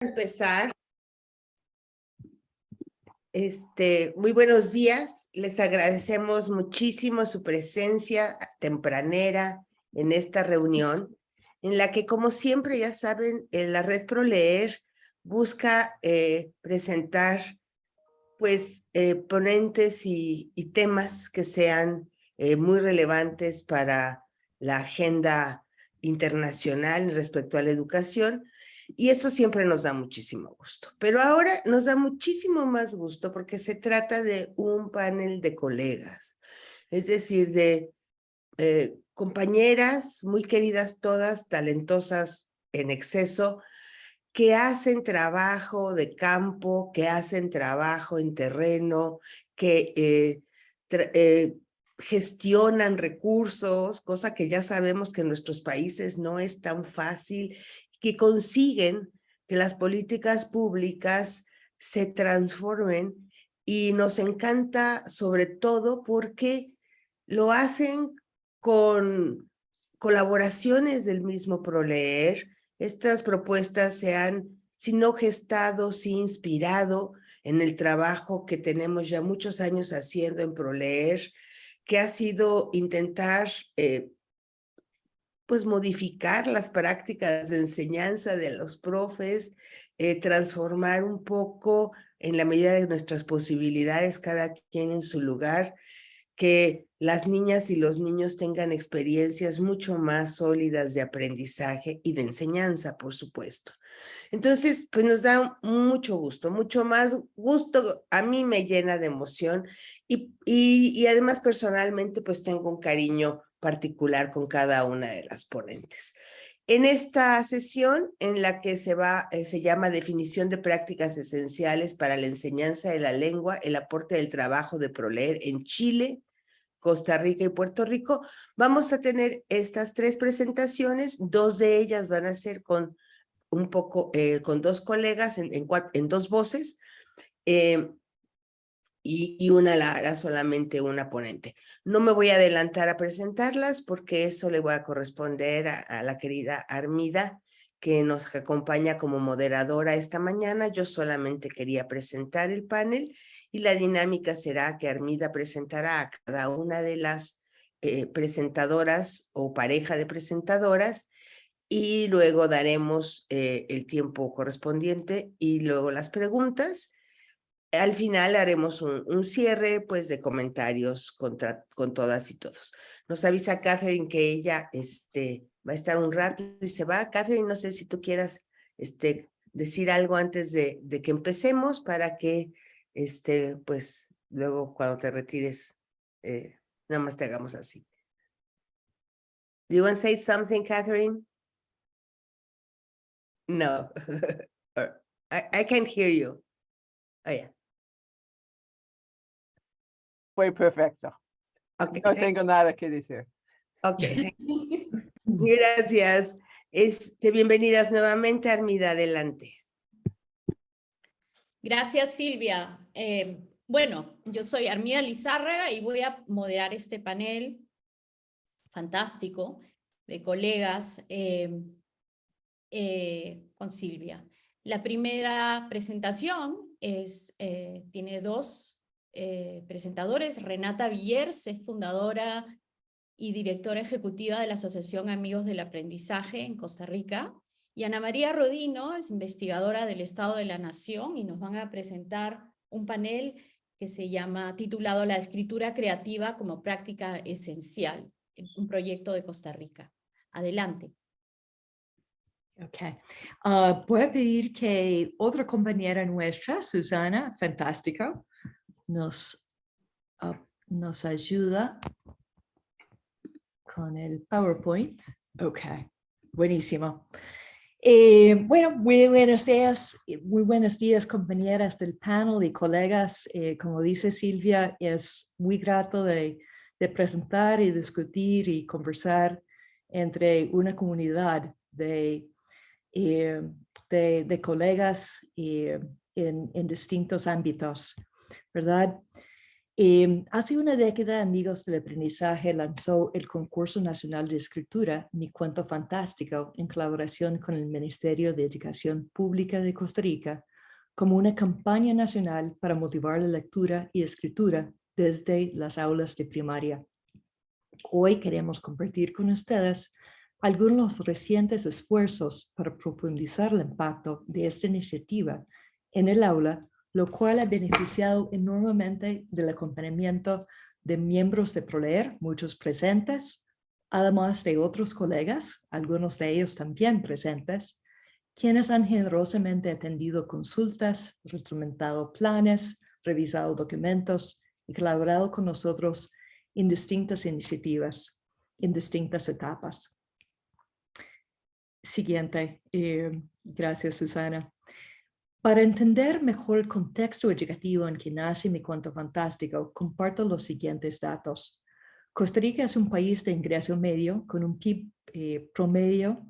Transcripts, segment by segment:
Empezar. Muy buenos días. Les agradecemos muchísimo su presencia tempranera en esta reunión, en la que, como siempre, ya saben, la Red ProLeer busca presentar pues ponentes y temas que sean muy relevantes para la agenda internacional respecto a la educación, y eso siempre nos da muchísimo gusto. Pero ahora nos da muchísimo más gusto porque se trata de un panel de colegas, es decir, de compañeras muy queridas todas, talentosas en exceso, que hacen trabajo de campo, que hacen trabajo en terreno, que gestionan recursos, cosa que ya sabemos que en nuestros países no es tan fácil, que consiguen que las políticas públicas se transformen, y nos encanta sobre todo porque lo hacen con colaboraciones del mismo ProLeer. Estas propuestas se han, si no gestado, sí inspirado en el trabajo que tenemos ya muchos años haciendo en ProLeer, que ha sido intentar pues modificar las prácticas de enseñanza de los profes, transformar un poco en la medida de nuestras posibilidades, cada quien en su lugar, que las niñas y los niños tengan experiencias mucho más sólidas de aprendizaje y de enseñanza, por supuesto. Entonces, pues nos da mucho gusto, mucho más gusto. A mí me llena de emoción y además personalmente pues tengo un cariño particular con cada una de las ponentes. En esta sesión, en la que se llama Definición de prácticas esenciales para la enseñanza de la lengua, el aporte del trabajo de ProLeer en Chile, Costa Rica y Puerto Rico, vamos a tener estas tres presentaciones. Dos de ellas van a ser con un poco, con dos colegas en dos voces, y una la hará solamente una ponente. No me voy a adelantar a presentarlas porque eso le voy a corresponder a la querida Armida, que nos acompaña como moderadora esta mañana. Yo solamente quería presentar el panel, y la dinámica será que Armida presentará a cada una de las presentadoras o pareja de presentadoras, y luego daremos el tiempo correspondiente y luego las preguntas. Al final haremos un cierre pues de comentarios con todas y todos. Nos avisa Catherine que ella va a estar un rato y se va. Catherine, no sé si tú quieras decir algo antes de que empecemos, para que pues luego cuando te retires nada más te hagamos así. Do you want to say something, Catherine? No. I can't hear you. Oh, yeah. Fue perfecto. Okay. No tengo nada que decir. Ok. Gracias. Bienvenidas nuevamente, Armida, adelante. Gracias, Silvia. Bueno, yo soy Armida Lizárraga y voy a moderar este panel fantástico de colegas con Silvia. La primera presentación tiene dos presentadores. Renata Villers es fundadora y directora ejecutiva de la Asociación Amigos del Aprendizaje en Costa Rica, y Ana María Rodino es investigadora del Estado de la Nación, y nos van a presentar un panel que se llama, titulado La escritura creativa como práctica esencial, un proyecto de Costa Rica. Adelante. Ok. Voy a pedir que otra compañera nuestra, Susana, fantástica, nos ayuda con el PowerPoint. Ok, buenísimo. Bueno, muy buenos días, compañeras del panel y colegas. Como dice Silvia, es muy grato de presentar y discutir y conversar entre una comunidad de colegas en distintos ámbitos, ¿verdad? Hace una década, Amigos del Aprendizaje lanzó el Concurso Nacional de Escritura, Mi Cuento Fantástico, en colaboración con el Ministerio de Educación Pública de Costa Rica, como una campaña nacional para motivar la lectura y escritura desde las aulas de primaria. Hoy queremos compartir con ustedes algunos de los recientes esfuerzos para profundizar el impacto de esta iniciativa en el aula, lo cual ha beneficiado enormemente del acompañamiento de miembros de ProLeer, muchos presentes, además de otros colegas, algunos de ellos también presentes, quienes han generosamente atendido consultas, retroalimentado planes, revisado documentos y colaborado con nosotros en distintas iniciativas, en distintas etapas. Siguiente. Gracias, Susana. Para entender mejor el contexto educativo en que nace Mi Cuento Fantástico, comparto los siguientes datos. Costa Rica es un país de ingreso medio con un PIB promedio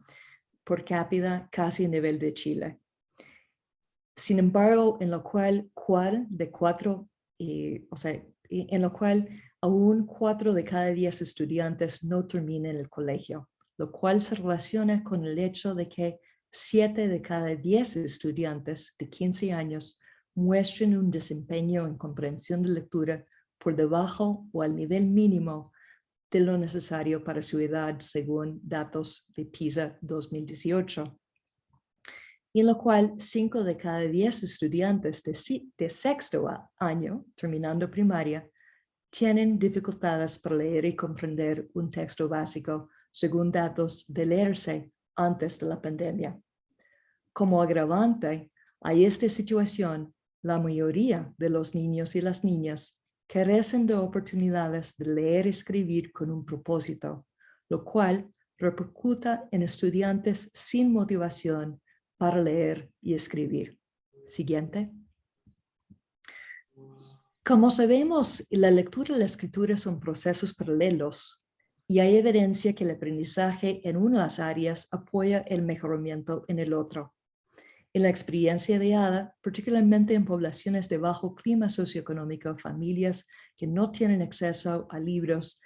por cápita casi a nivel de Chile. Sin embargo, en lo cual aún 4 de cada 10 estudiantes no terminan el colegio, lo cual se relaciona con el hecho de que 7 de cada 10 estudiantes de 15 años muestran un desempeño en comprensión de lectura por debajo o al nivel mínimo de lo necesario para su edad, según datos de PISA 2018. Y en lo cual 5 de cada 10 estudiantes de sexto año, terminando primaria, tienen dificultades para leer y comprender un texto básico, según datos de Leerse antes de la pandemia. Como agravante a esta situación, la mayoría de los niños y las niñas carecen de oportunidades de leer y escribir con un propósito, lo cual repercute en estudiantes sin motivación para leer y escribir. Siguiente. Como sabemos, la lectura y la escritura son procesos paralelos y hay evidencia que el aprendizaje en una de las áreas apoya el mejoramiento en el otro. En la experiencia de Ada, particularmente en poblaciones de bajo clima socioeconómico, familias que no tienen acceso a libros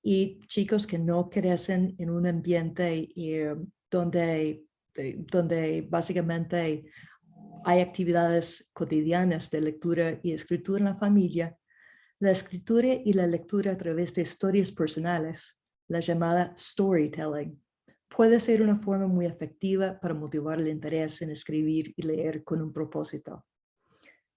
y chicos que no crecen en un ambiente donde básicamente hay actividades cotidianas de lectura y escritura en la familia, la escritura y la lectura a través de historias personales, la llamada storytelling, puede ser una forma muy efectiva para motivar el interés en escribir y leer con un propósito.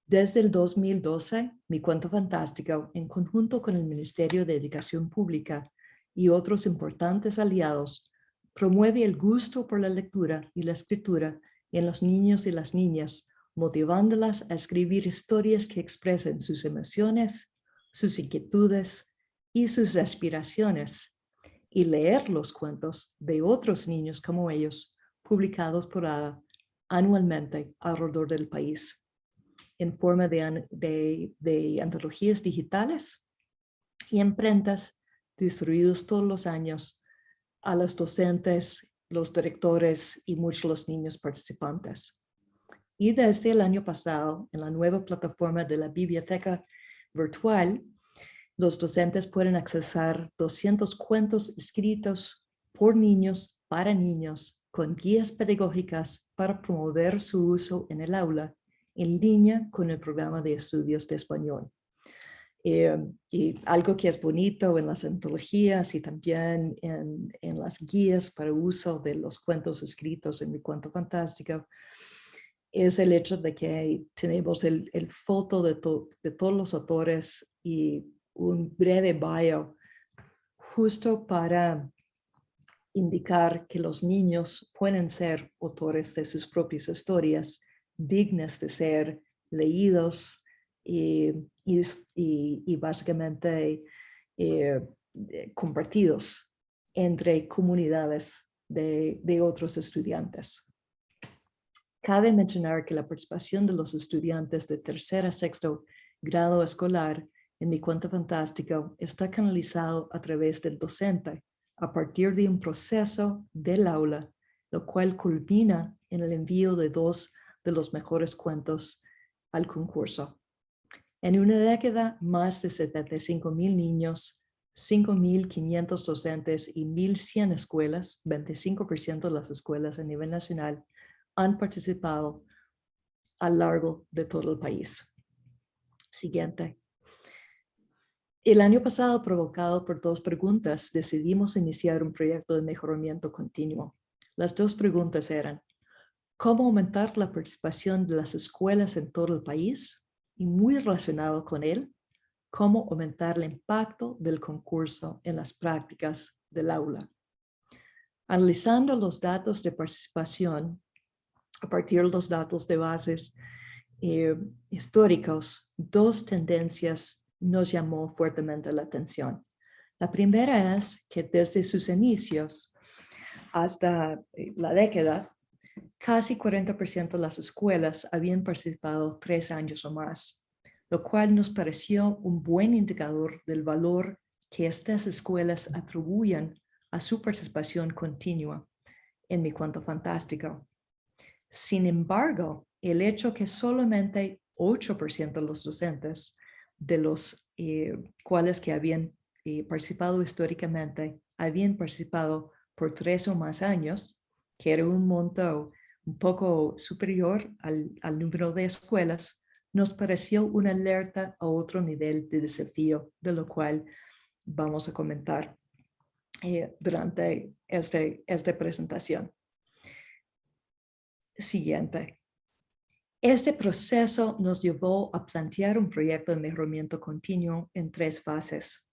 Desde el 2012, Mi Cuento Fantástico, en conjunto con el Ministerio de Educación Pública y otros importantes aliados, promueve el gusto por la lectura y la escritura en los niños y las niñas, motivándolas a escribir historias que expresen sus emociones, sus inquietudes y sus aspiraciones, y leer los cuentos de otros niños como ellos, publicados por Ada anualmente alrededor del país, en forma de antologías digitales y imprentas distribuidos todos los años a los docentes, los directores y muchos de los niños participantes. Y desde el año pasado, en la nueva plataforma de la biblioteca virtual, los docentes pueden accesar 200 cuentos escritos por niños, para niños, con guías pedagógicas para promover su uso en el aula, en línea con el programa de estudios de español. Y algo que es bonito en las antologías y también en las guías para uso de los cuentos escritos en Mi Cuento Fantástico es el hecho de que tenemos el foto de todos los autores y un breve bio justo para indicar que los niños pueden ser autores de sus propias historias, dignas de ser leídos y básicamente compartidos entre comunidades de otros estudiantes. Cabe mencionar que la participación de los estudiantes de tercer a sexto grado escolar en Mi Cuento Fantástico está canalizado a través del docente a partir de un proceso del aula, lo cual culmina en el envío de 2 de los mejores cuentos al concurso. En una década, más de 75,000 niños, 5,500 docentes y 1,100 escuelas, 25% de las escuelas a nivel nacional, han participado a lo largo de todo el país. Siguiente. El año pasado, provocado por 2 preguntas, decidimos iniciar un proyecto de mejoramiento continuo. Las 2 preguntas eran: ¿cómo aumentar la participación de las escuelas en todo el país? Y muy relacionado con él, ¿cómo aumentar el impacto del concurso en las prácticas del aula? Analizando los datos de participación, a partir de los datos de bases históricos, 2 tendencias nos llamó fuertemente la atención. La primera es que desde sus inicios hasta la década, casi 40% de las escuelas habían participado 3 años o más, lo cual nos pareció un buen indicador del valor que estas escuelas atribuyen a su participación continua en Mi Cuento Fantástico. Sin embargo, el hecho que solamente 8% de los docentes de los cuales que habían participado históricamente habían participado por 3 o más años, que era un monto un poco superior al número de escuelas, nos pareció una alerta a otro nivel de desafío, de lo cual vamos a comentar durante esta presentación. Siguiente. Este proceso nos llevó a plantear un proyecto de mejoramiento continuo en 3 fases.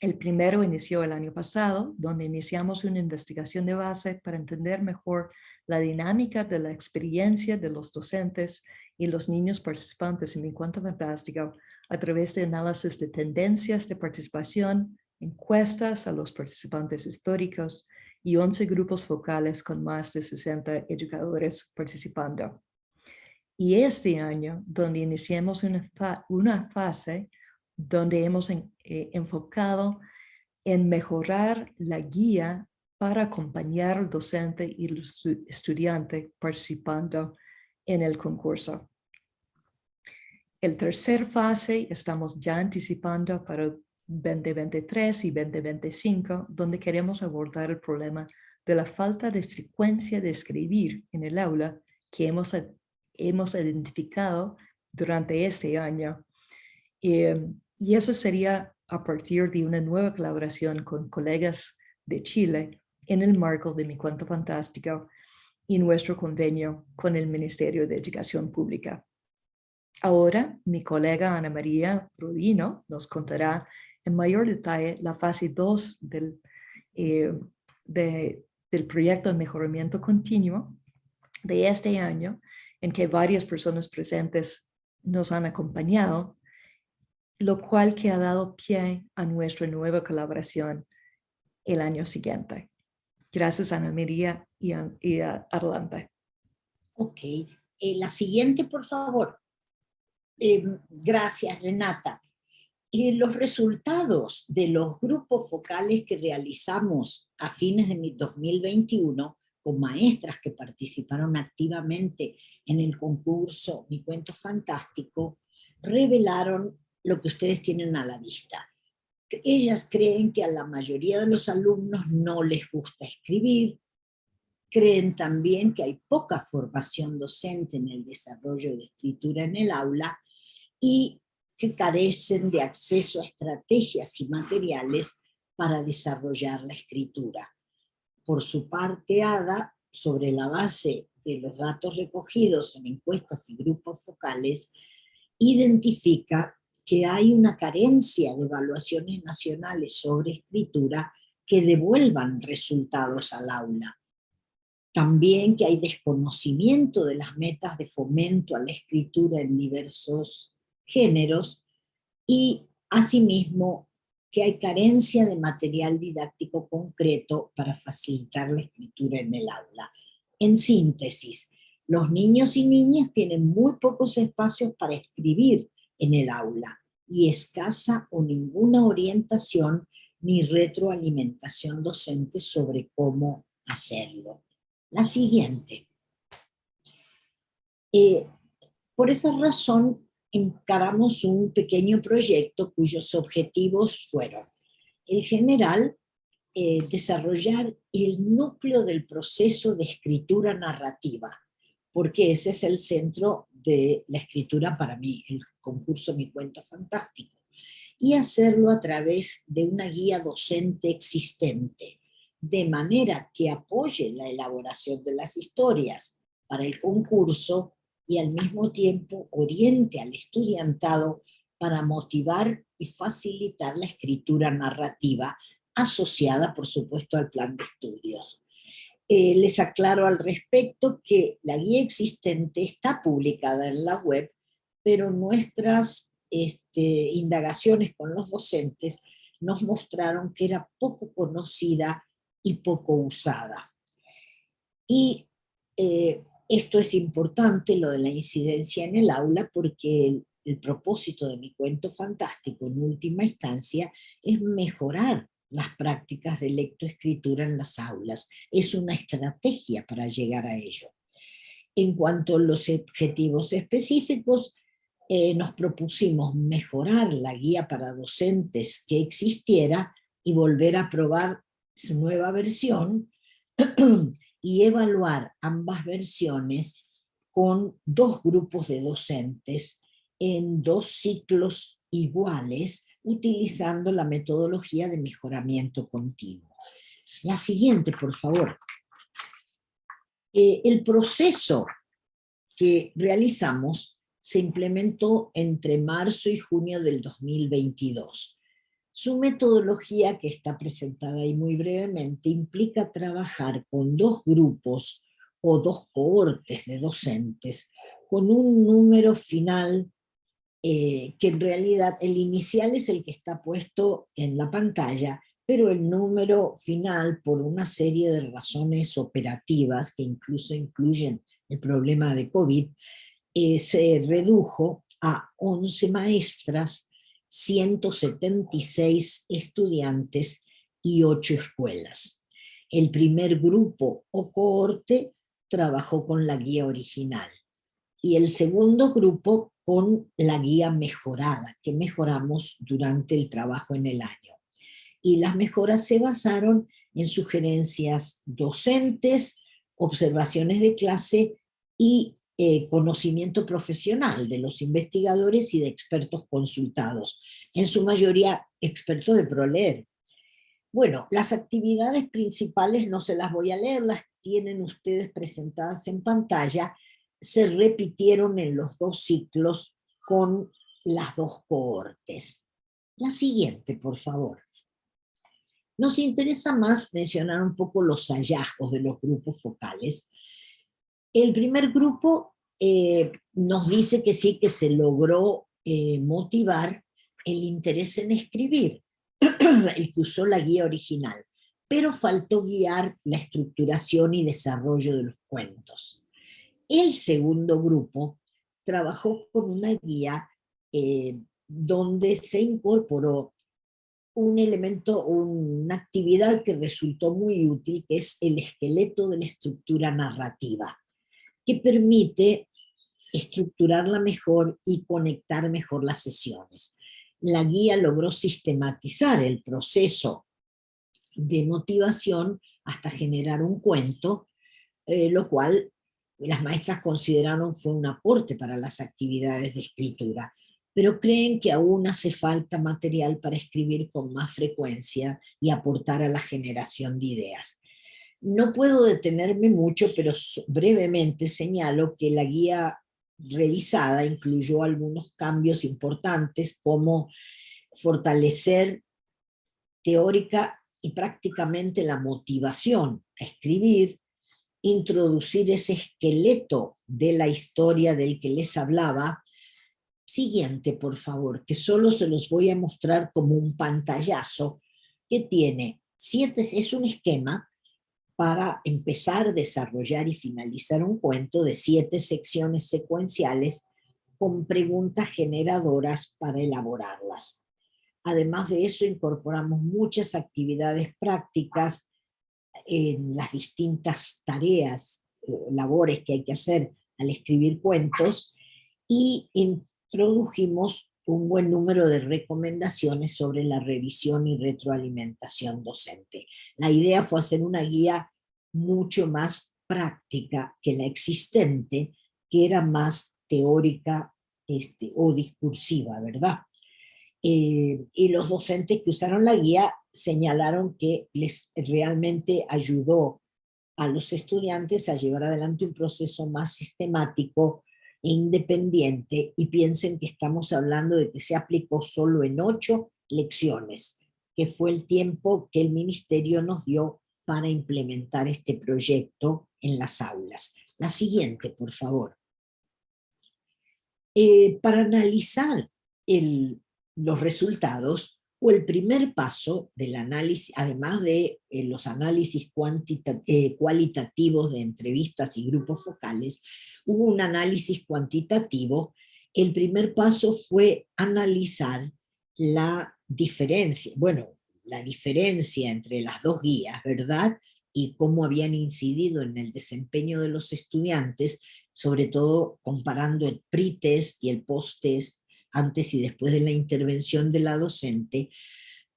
El primero inició el año pasado, donde iniciamos una investigación de base para entender mejor la dinámica de la experiencia de los docentes y los niños participantes en Mi Cuento Fantástico a través de análisis de tendencias de participación, encuestas a los participantes históricos y 11 grupos focales con más de 60 educadores participando. Y este año, donde iniciamos una fase donde hemos enfocado en mejorar la guía para acompañar al docente y al estudiante participando en el concurso. El tercer fase estamos ya anticipando para 2023 y 2025, donde queremos abordar el problema de la falta de frecuencia de escribir en el aula que hemos identificado durante este año. Y eso sería a partir de una nueva colaboración con colegas de Chile en el marco de Mi Cuento Fantástico y nuestro convenio con el Ministerio de Educación Pública. Ahora, mi colega Ana María Rodino nos contará en mayor detalle la fase 2 del proyecto de mejoramiento continuo de este año, en que varias personas presentes nos han acompañado, lo cual que ha dado pie a nuestra nueva colaboración el año siguiente. Gracias, Ana María, y adelante. Ok, la siguiente, por favor. Gracias, Renata. Los resultados de los grupos focales que realizamos a fines de 2021 con maestras que participaron activamente en el concurso Mi Cuento Fantástico revelaron lo que ustedes tienen a la vista. Ellas creen que a la mayoría de los alumnos no les gusta escribir, creen también que hay poca formación docente en el desarrollo de escritura en el aula y que carecen de acceso a estrategias y materiales para desarrollar la escritura. Por su parte, Ada, sobre la base de los datos recogidos en encuestas y grupos focales, identifica que hay una carencia de evaluaciones nacionales sobre escritura que devuelvan resultados al aula. También que hay desconocimiento de las metas de fomento a la escritura en diversos géneros y, asimismo, que hay carencia de material didáctico concreto para facilitar la escritura en el aula. En síntesis, los niños y niñas tienen muy pocos espacios para escribir en el aula y escasa o ninguna orientación ni retroalimentación docente sobre cómo hacerlo. La siguiente. Por esa razón, encaramos un pequeño proyecto cuyos objetivos fueron, en general, desarrollar el núcleo del proceso de escritura narrativa, porque ese es el centro de la escritura para mí, el concurso Mi Cuento Fantástico, y hacerlo a través de una guía docente existente, de manera que apoye la elaboración de las historias para el concurso y al mismo tiempo oriente al estudiantado para motivar y facilitar la escritura narrativa asociada, por supuesto, al plan de estudios. Les aclaro al respecto que la guía existente está publicada en la web, pero nuestras indagaciones con los docentes nos mostraron que era poco conocida y poco usada. Y esto es importante, lo de la incidencia en el aula, porque el propósito de Mi Cuento Fantástico, en última instancia, es mejorar las prácticas de lectoescritura en las aulas. Es una estrategia para llegar a ello. En cuanto a los objetivos específicos, nos propusimos mejorar la guía para docentes que existiera y volver a probar su nueva versión y evaluar ambas versiones con 2 grupos de docentes en 2 ciclos iguales, utilizando la metodología de mejoramiento continuo. La siguiente, por favor. El proceso que realizamos se implementó entre marzo y junio del 2022. Su metodología, que está presentada ahí muy brevemente, implica trabajar con 2 grupos o 2 cohortes de docentes, con un número final que en realidad el inicial es el que está puesto en la pantalla, pero el número final, por una serie de razones operativas que incluso incluyen el problema de COVID, se redujo a 11 maestras, 176 estudiantes y 8 escuelas. El primer grupo o cohorte trabajó con la guía original y el segundo grupo con la guía mejorada, que mejoramos durante el trabajo en el año. Y las mejoras se basaron en sugerencias docentes, observaciones de clase y conocimiento profesional de los investigadores y de expertos consultados, en su mayoría expertos de ProLeer. Bueno, las actividades principales no se las voy a leer, las tienen ustedes presentadas en pantalla, se repitieron en los 2 ciclos con las 2 cohortes. La siguiente, por favor. Nos interesa más mencionar un poco los hallazgos de los grupos focales. El primer grupo nos dice que sí, que se logró motivar el interés en escribir, el que usó la guía original, pero faltó guiar la estructuración y desarrollo de los cuentos. El segundo grupo trabajó con una guía donde se incorporó un elemento, una actividad que resultó muy útil, que es el esqueleto de la estructura narrativa, que permite estructurarla mejor y conectar mejor las sesiones. La guía logró sistematizar el proceso de motivación hasta generar un cuento, lo cual las maestras consideraron fue un aporte para las actividades de escritura, pero creen que aún hace falta material para escribir con más frecuencia y aportar a la generación de ideas. No puedo detenerme mucho, pero brevemente señalo que la guía revisada incluyó algunos cambios importantes, como fortalecer teórica y prácticamente la motivación a escribir, introducir ese esqueleto de la historia del que les hablaba. Siguiente, por favor, que solo se los voy a mostrar como un pantallazo que tiene 7, es un esquema para empezar, desarrollar y finalizar un cuento de 7 secciones secuenciales con preguntas generadoras para elaborarlas. Además de eso, incorporamos muchas actividades prácticas en las distintas tareas, labores que hay que hacer al escribir cuentos, y produjimos un buen número de recomendaciones sobre la revisión y retroalimentación docente. La idea fue hacer una guía mucho más práctica que la existente, que era más teórica o discursiva, ¿verdad? Y los docentes que usaron la guía señalaron que les realmente ayudó a los estudiantes a llevar adelante un proceso más sistemático e independiente, y piensen que estamos hablando de que se aplicó solo en 8 lecciones, que fue el tiempo que el ministerio nos dio para implementar este proyecto en las aulas. La siguiente, por favor. Para analizar los resultados, o el primer paso del análisis, además de los análisis cualitativos de entrevistas y grupos focales, hubo un análisis cuantitativo. El primer paso fue analizar la diferencia, la diferencia entre las dos guías, ¿verdad? Y cómo habían incidido en el desempeño de los estudiantes, sobre todo comparando el pre-test y el post-test, antes y después de la intervención de la docente,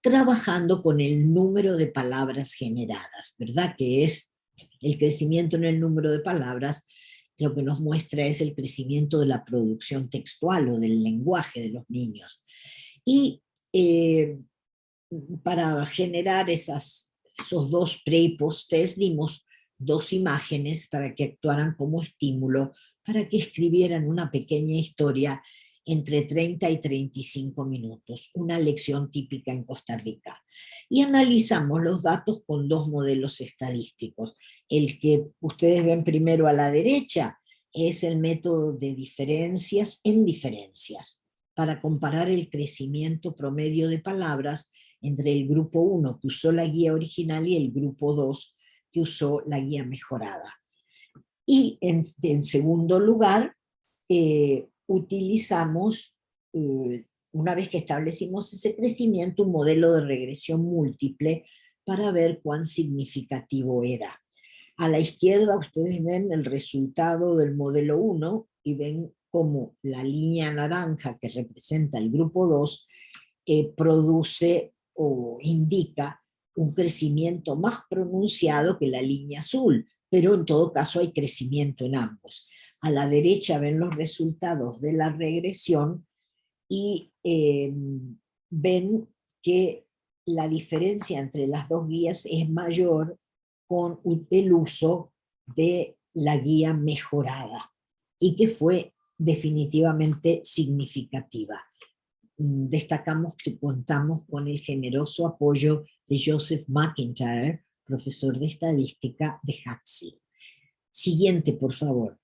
trabajando con el número de palabras generadas, ¿verdad? Que es el crecimiento en el número de palabras, lo que nos muestra es el crecimiento de la producción textual o del lenguaje de los niños. Y para generar esos 2 pre y post test dimos 2 imágenes para que actuaran como estímulo, para que escribieran una pequeña historia entre 30 y 35 minutos, una lección típica en Costa Rica. Y analizamos los datos con 2 modelos estadísticos. El que ustedes ven primero a la derecha es el método de diferencias en diferencias, para comparar el crecimiento promedio de palabras entre el grupo 1 que usó la guía original y el grupo 2 que usó la guía mejorada. Y en segundo lugar, utilizamos, una vez que establecimos ese crecimiento, un modelo de regresión múltiple para ver cuán significativo era. A la izquierda ustedes ven el resultado del modelo 1 y ven cómo la línea naranja que representa el grupo 2 produce o indica un crecimiento más pronunciado que la línea azul, pero en todo caso hay crecimiento en ambos. A la derecha ven los resultados de la regresión y ven que la diferencia entre las 2 guías es mayor con el uso de la guía mejorada, y que fue definitivamente significativa. Destacamos que contamos con el generoso apoyo de Joseph McIntyre, profesor de estadística de HATSI. Siguiente, por favor.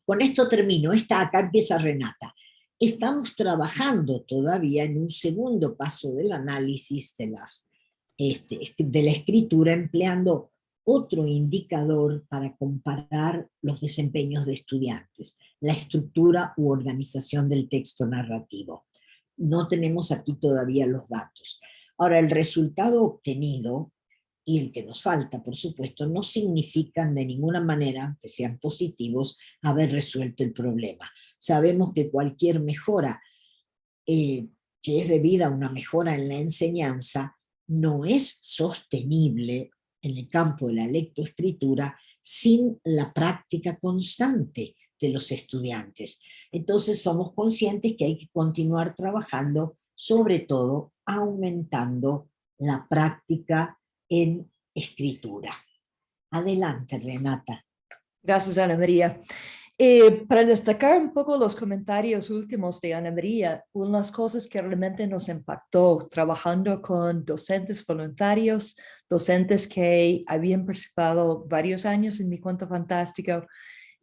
Con esto termino. Acá empieza Renata. Estamos trabajando todavía en un segundo paso del análisis de la escritura, empleando otro indicador para comparar los desempeños de estudiantes, la estructura u organización del texto narrativo. No tenemos aquí todavía los datos. Ahora, el resultado obtenido y el que nos falta, por supuesto, no significan de ninguna manera que sean positivos haber resuelto el problema. Sabemos que cualquier mejora que es debida a una mejora en la enseñanza no es sostenible en el campo de la lectoescritura sin la práctica constante de los estudiantes. Entonces somos conscientes que hay que continuar trabajando, sobre todo aumentando la práctica en escritura. Adelante, Renata. Gracias, Ana María. Para destacar un poco los comentarios últimos de Ana María, una de las cosas que realmente nos impactó trabajando con docentes voluntarios, docentes que habían participado varios años en Mi Cuento Fantástico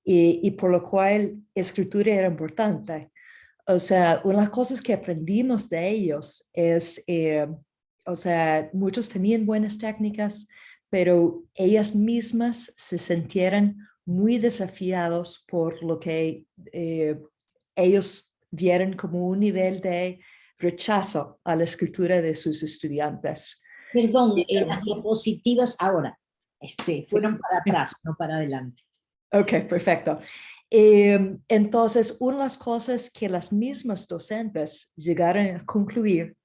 y por lo cual escritura era importante. O sea, una de las cosas que aprendimos de ellos es, muchos tenían buenas técnicas, pero ellas mismas se sintieran muy desafiados por lo que ellos vieron como un nivel de rechazo a la escritura de sus estudiantes. Perdón, las diapositivas ahora fueron para atrás, no para adelante. Ok, perfecto. Entonces, una de las cosas que las mismas docentes llegaron a concluir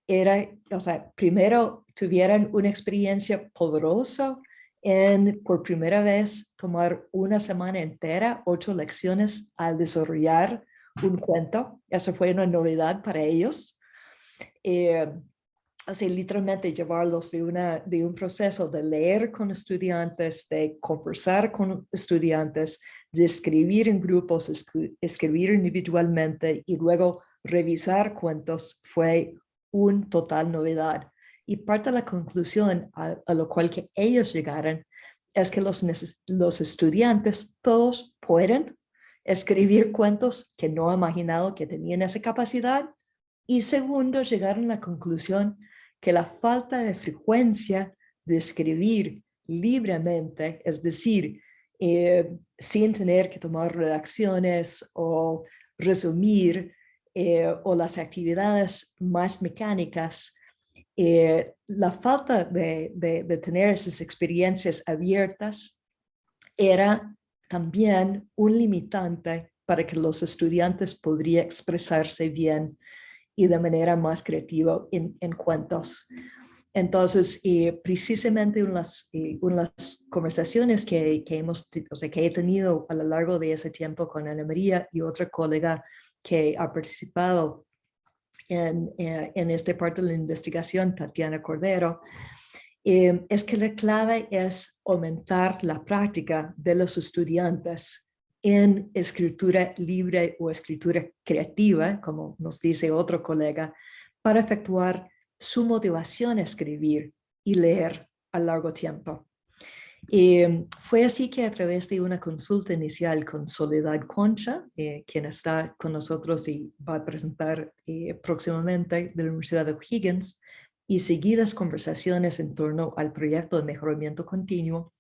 era, o sea, primero tuvieran una experiencia poderosa en por primera vez tomar una semana entera, 8 lecciones al desarrollar un cuento. Eso fue una novedad para ellos. Así literalmente llevarlos de un proceso de leer con estudiantes, de conversar con estudiantes, de escribir en grupos, escribir individualmente y luego revisar cuentos fue una total novedad. Y parte de la conclusión a lo cual que ellos llegaron es que los estudiantes todos pueden escribir cuentos que no han imaginado que tenían esa capacidad. Y segundo, llegaron a la conclusión que la falta de frecuencia de escribir libremente, es decir, sin tener que tomar redacciones o resumir o las actividades más mecánicas, la falta de tener esas experiencias abiertas era también un limitante para que los estudiantes podrían expresarse bien y de manera más creativa en cuentos. Entonces, precisamente una de las conversaciones que he tenido a lo largo de ese tiempo con Ana María y otra colega que ha participado en esta parte de la investigación, Tatiana Cordero, es que la clave es aumentar la práctica de los estudiantes en escritura libre o escritura creativa, como nos dice otro colega, para efectuar su motivación a escribir y leer a largo tiempo. Fue así que a través de una consulta inicial con Soledad Concha, quien está con nosotros y va a presentar próximamente de la Universidad de O'Higgins, y seguidas conversaciones en torno al proyecto de mejoramiento continuo,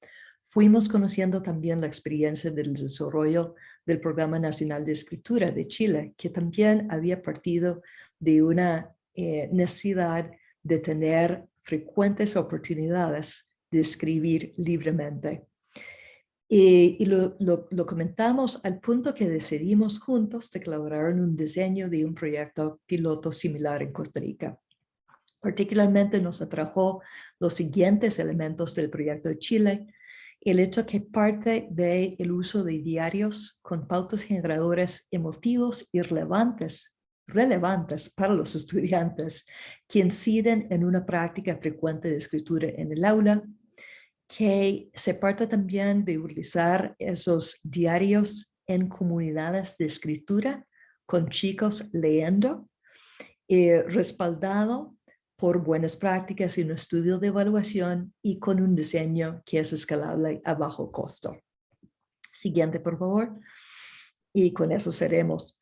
fuimos conociendo también la experiencia del desarrollo del Programa Nacional de Escritura de Chile, que también había partido de una necesidad de tener frecuentes oportunidades de escribir libremente. Y lo comentamos al punto que decidimos juntos de colaborar en un diseño de un proyecto piloto similar en Costa Rica. Particularmente nos atrajo los siguientes elementos del proyecto de Chile: el hecho que parte del uso de diarios con pautas generadoras emotivos y relevantes para los estudiantes que inciden en una práctica frecuente de escritura en el aula, que se parte también de utilizar esos diarios en comunidades de escritura con chicos leyendo, respaldado por buenas prácticas y un estudio de evaluación y con un diseño que es escalable a bajo costo. Siguiente, por favor. Y con eso seremos.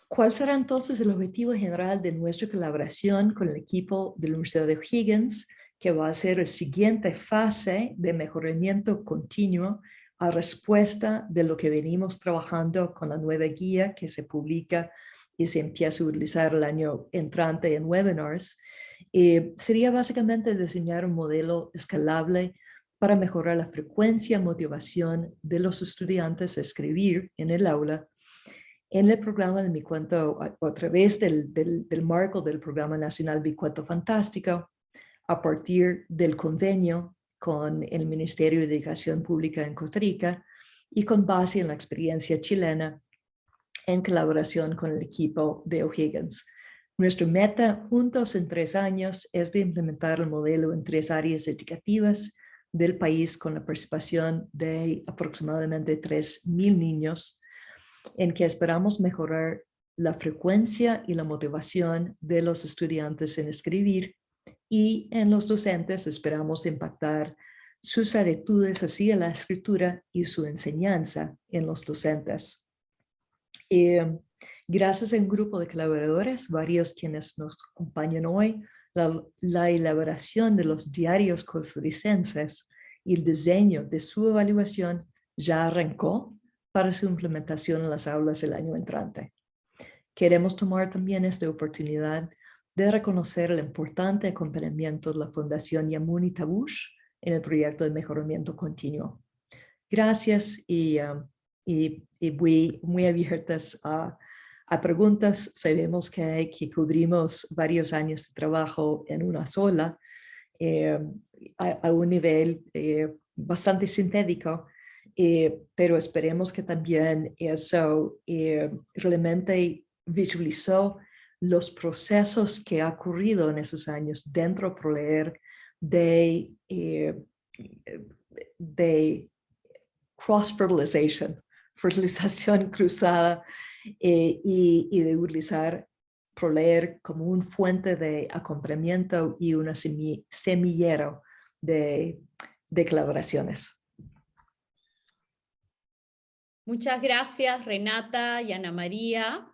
¿Cuál será entonces el objetivo general de nuestra colaboración con el equipo de la Universidad de O'Higgins, que va a ser la siguiente fase de mejoramiento continuo a respuesta de lo que venimos trabajando con la nueva guía que se publica y se empieza a utilizar el año entrante en webinars? Sería básicamente diseñar un modelo escalable para mejorar la frecuencia y motivación de los estudiantes a escribir en el aula en el programa de Mi Cuento, a través del marco del Programa Nacional Mi Cuento Fantástico, a partir del convenio con el Ministerio de Educación Pública en Costa Rica y con base en la experiencia chilena en colaboración con el equipo de O'Higgins. Nuestra meta juntos en 3 años es de implementar el modelo en 3 áreas educativas del país con la participación de aproximadamente 3,000 niños, en que esperamos mejorar la frecuencia y la motivación de los estudiantes en escribir, y en los docentes esperamos impactar sus actitudes hacia la escritura y su enseñanza en los docentes. Gracias a un grupo de colaboradores, varios quienes nos acompañan hoy, la elaboración de los diarios costarricenses y el diseño de su evaluación ya arrancó para su implementación en las aulas el año entrante. Queremos tomar también esta oportunidad de reconocer el importante acompañamiento de la Fundación Yamuni Tabush en el proyecto de mejoramiento continuo. gracias y muy abiertas a preguntas. Sabemos que cubrimos varios años de trabajo en una sola, a un nivel bastante sintético, pero esperemos que también eso realmente visualizó los procesos que ha ocurrido en esos años dentro de ProLeer de cross-fertilization, fertilización cruzada, y de utilizar ProLeer como una fuente de acompañamiento y una semillero de colaboraciones. Muchas gracias, Renata y Ana María.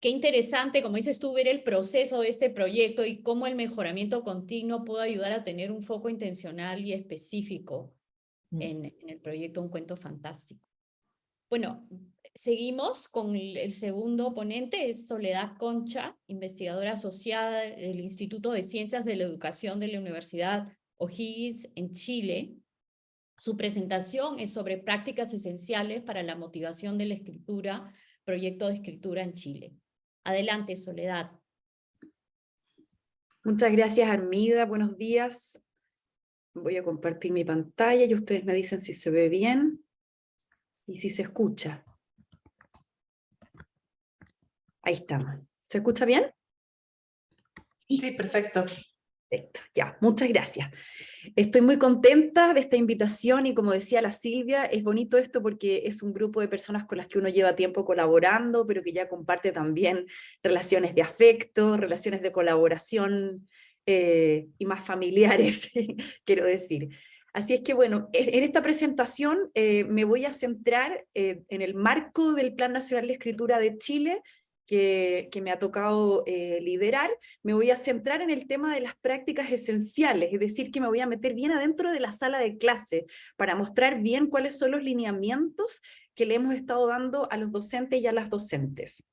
Qué interesante, como dices tú, ver el proceso de este proyecto y cómo el mejoramiento continuo puede ayudar a tener un foco intencional y específico en el proyecto Un Cuento Fantástico. Bueno, seguimos con el segundo ponente, es Soledad Concha, investigadora asociada del Instituto de Ciencias de la Educación de la Universidad O'Higgins en Chile. Su presentación es sobre prácticas esenciales para la motivación de la escritura, proyecto de escritura en Chile. Adelante, Soledad. Muchas gracias, Armida. Buenos días. Voy a compartir mi pantalla y ustedes me dicen si se ve bien y si se escucha. Ahí estamos. ¿Se escucha bien? Sí, perfecto. Perfecto, ya, muchas gracias. Estoy muy contenta de esta invitación y como decía la Silvia, es bonito esto porque es un grupo de personas con las que uno lleva tiempo colaborando, pero que ya comparte también relaciones de afecto, relaciones de colaboración y más familiares, quiero decir. Así es que bueno, en esta presentación me voy a centrar en el marco del Plan Nacional de Escritura de Chile, que me ha tocado liderar. Me voy a centrar en el tema de las prácticas esenciales, es decir, que me voy a meter bien adentro de la sala de clase para mostrar bien cuáles son los lineamientos que le hemos estado dando a los docentes y a las docentes.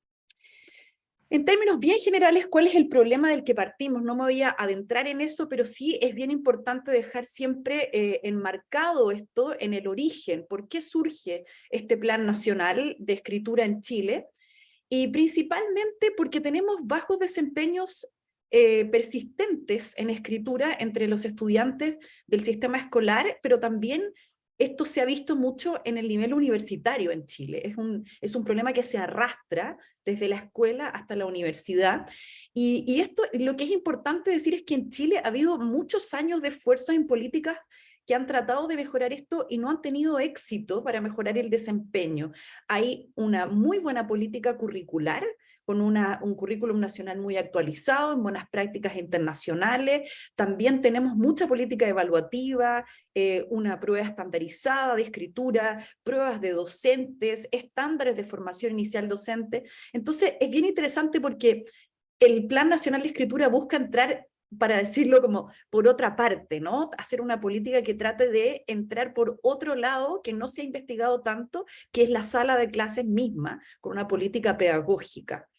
En términos bien generales, ¿cuál es el problema del que partimos? No me voy a adentrar en eso, pero sí es bien importante dejar siempre enmarcado esto en el origen. ¿Por qué surge este Plan Nacional de Escritura en Chile? Y principalmente porque tenemos bajos desempeños persistentes en escritura entre los estudiantes del sistema escolar, pero también esto se ha visto mucho en el nivel universitario en Chile. Es un problema que se arrastra desde la escuela hasta la universidad. Y esto, lo que es importante decir es que en Chile ha habido muchos años de esfuerzos en políticas que han tratado de mejorar esto y no han tenido éxito para mejorar el desempeño. Hay una muy buena política curricular, con un currículum nacional muy actualizado, en buenas prácticas internacionales. También tenemos mucha política evaluativa, una prueba estandarizada de escritura, pruebas de docentes, estándares de formación inicial docente. Entonces es bien interesante porque el Plan Nacional de Escritura busca entrar, para decirlo como por otra parte, ¿no? Hacer una política que trate de entrar por otro lado que no se ha investigado tanto, que es la sala de clases misma, con una política pedagógica.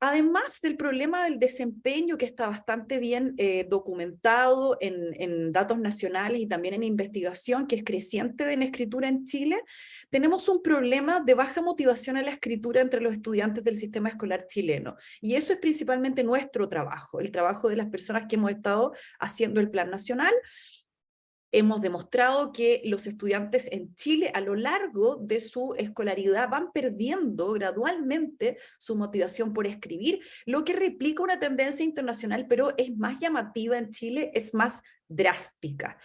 Además del problema del desempeño, que está bastante bien documentado en datos nacionales y también en investigación, que es creciente en escritura en Chile, tenemos un problema de baja motivación a la escritura entre los estudiantes del sistema escolar chileno. Y eso es principalmente nuestro trabajo, el trabajo de las personas que hemos estado haciendo el Plan Nacional. Hemos demostrado que los estudiantes en Chile a lo largo de su escolaridad van perdiendo gradualmente su motivación por escribir, lo que replica una tendencia internacional, pero es más llamativa en Chile, es más drástica.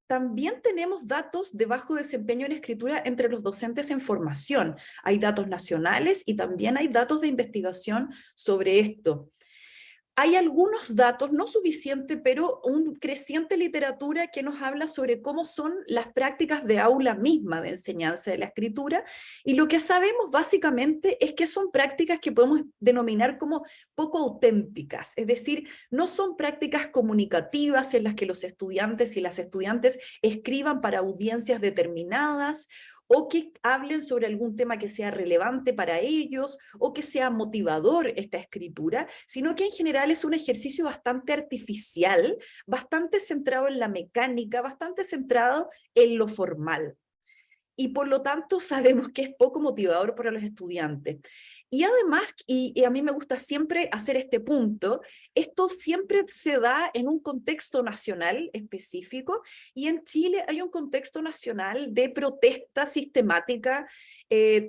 También tenemos datos de bajo desempeño en escritura entre los docentes en formación. Hay datos nacionales y también hay datos de investigación sobre esto. Hay algunos datos, no suficientes, pero una creciente literatura que nos habla sobre cómo son las prácticas de aula misma de enseñanza de la escritura, y lo que sabemos básicamente es que son prácticas que podemos denominar como poco auténticas, es decir, no son prácticas comunicativas en las que los estudiantes y las estudiantes escriban para audiencias determinadas, o que hablen sobre algún tema que sea relevante para ellos, o que sea motivador esta escritura, sino que en general es un ejercicio bastante artificial, bastante centrado en la mecánica, bastante centrado en lo formal. Y por lo tanto sabemos que es poco motivador para los estudiantes. Y además, y a mí me gusta siempre hacer este punto, esto siempre se da en un contexto nacional específico, y en Chile hay un contexto nacional de protesta sistemática,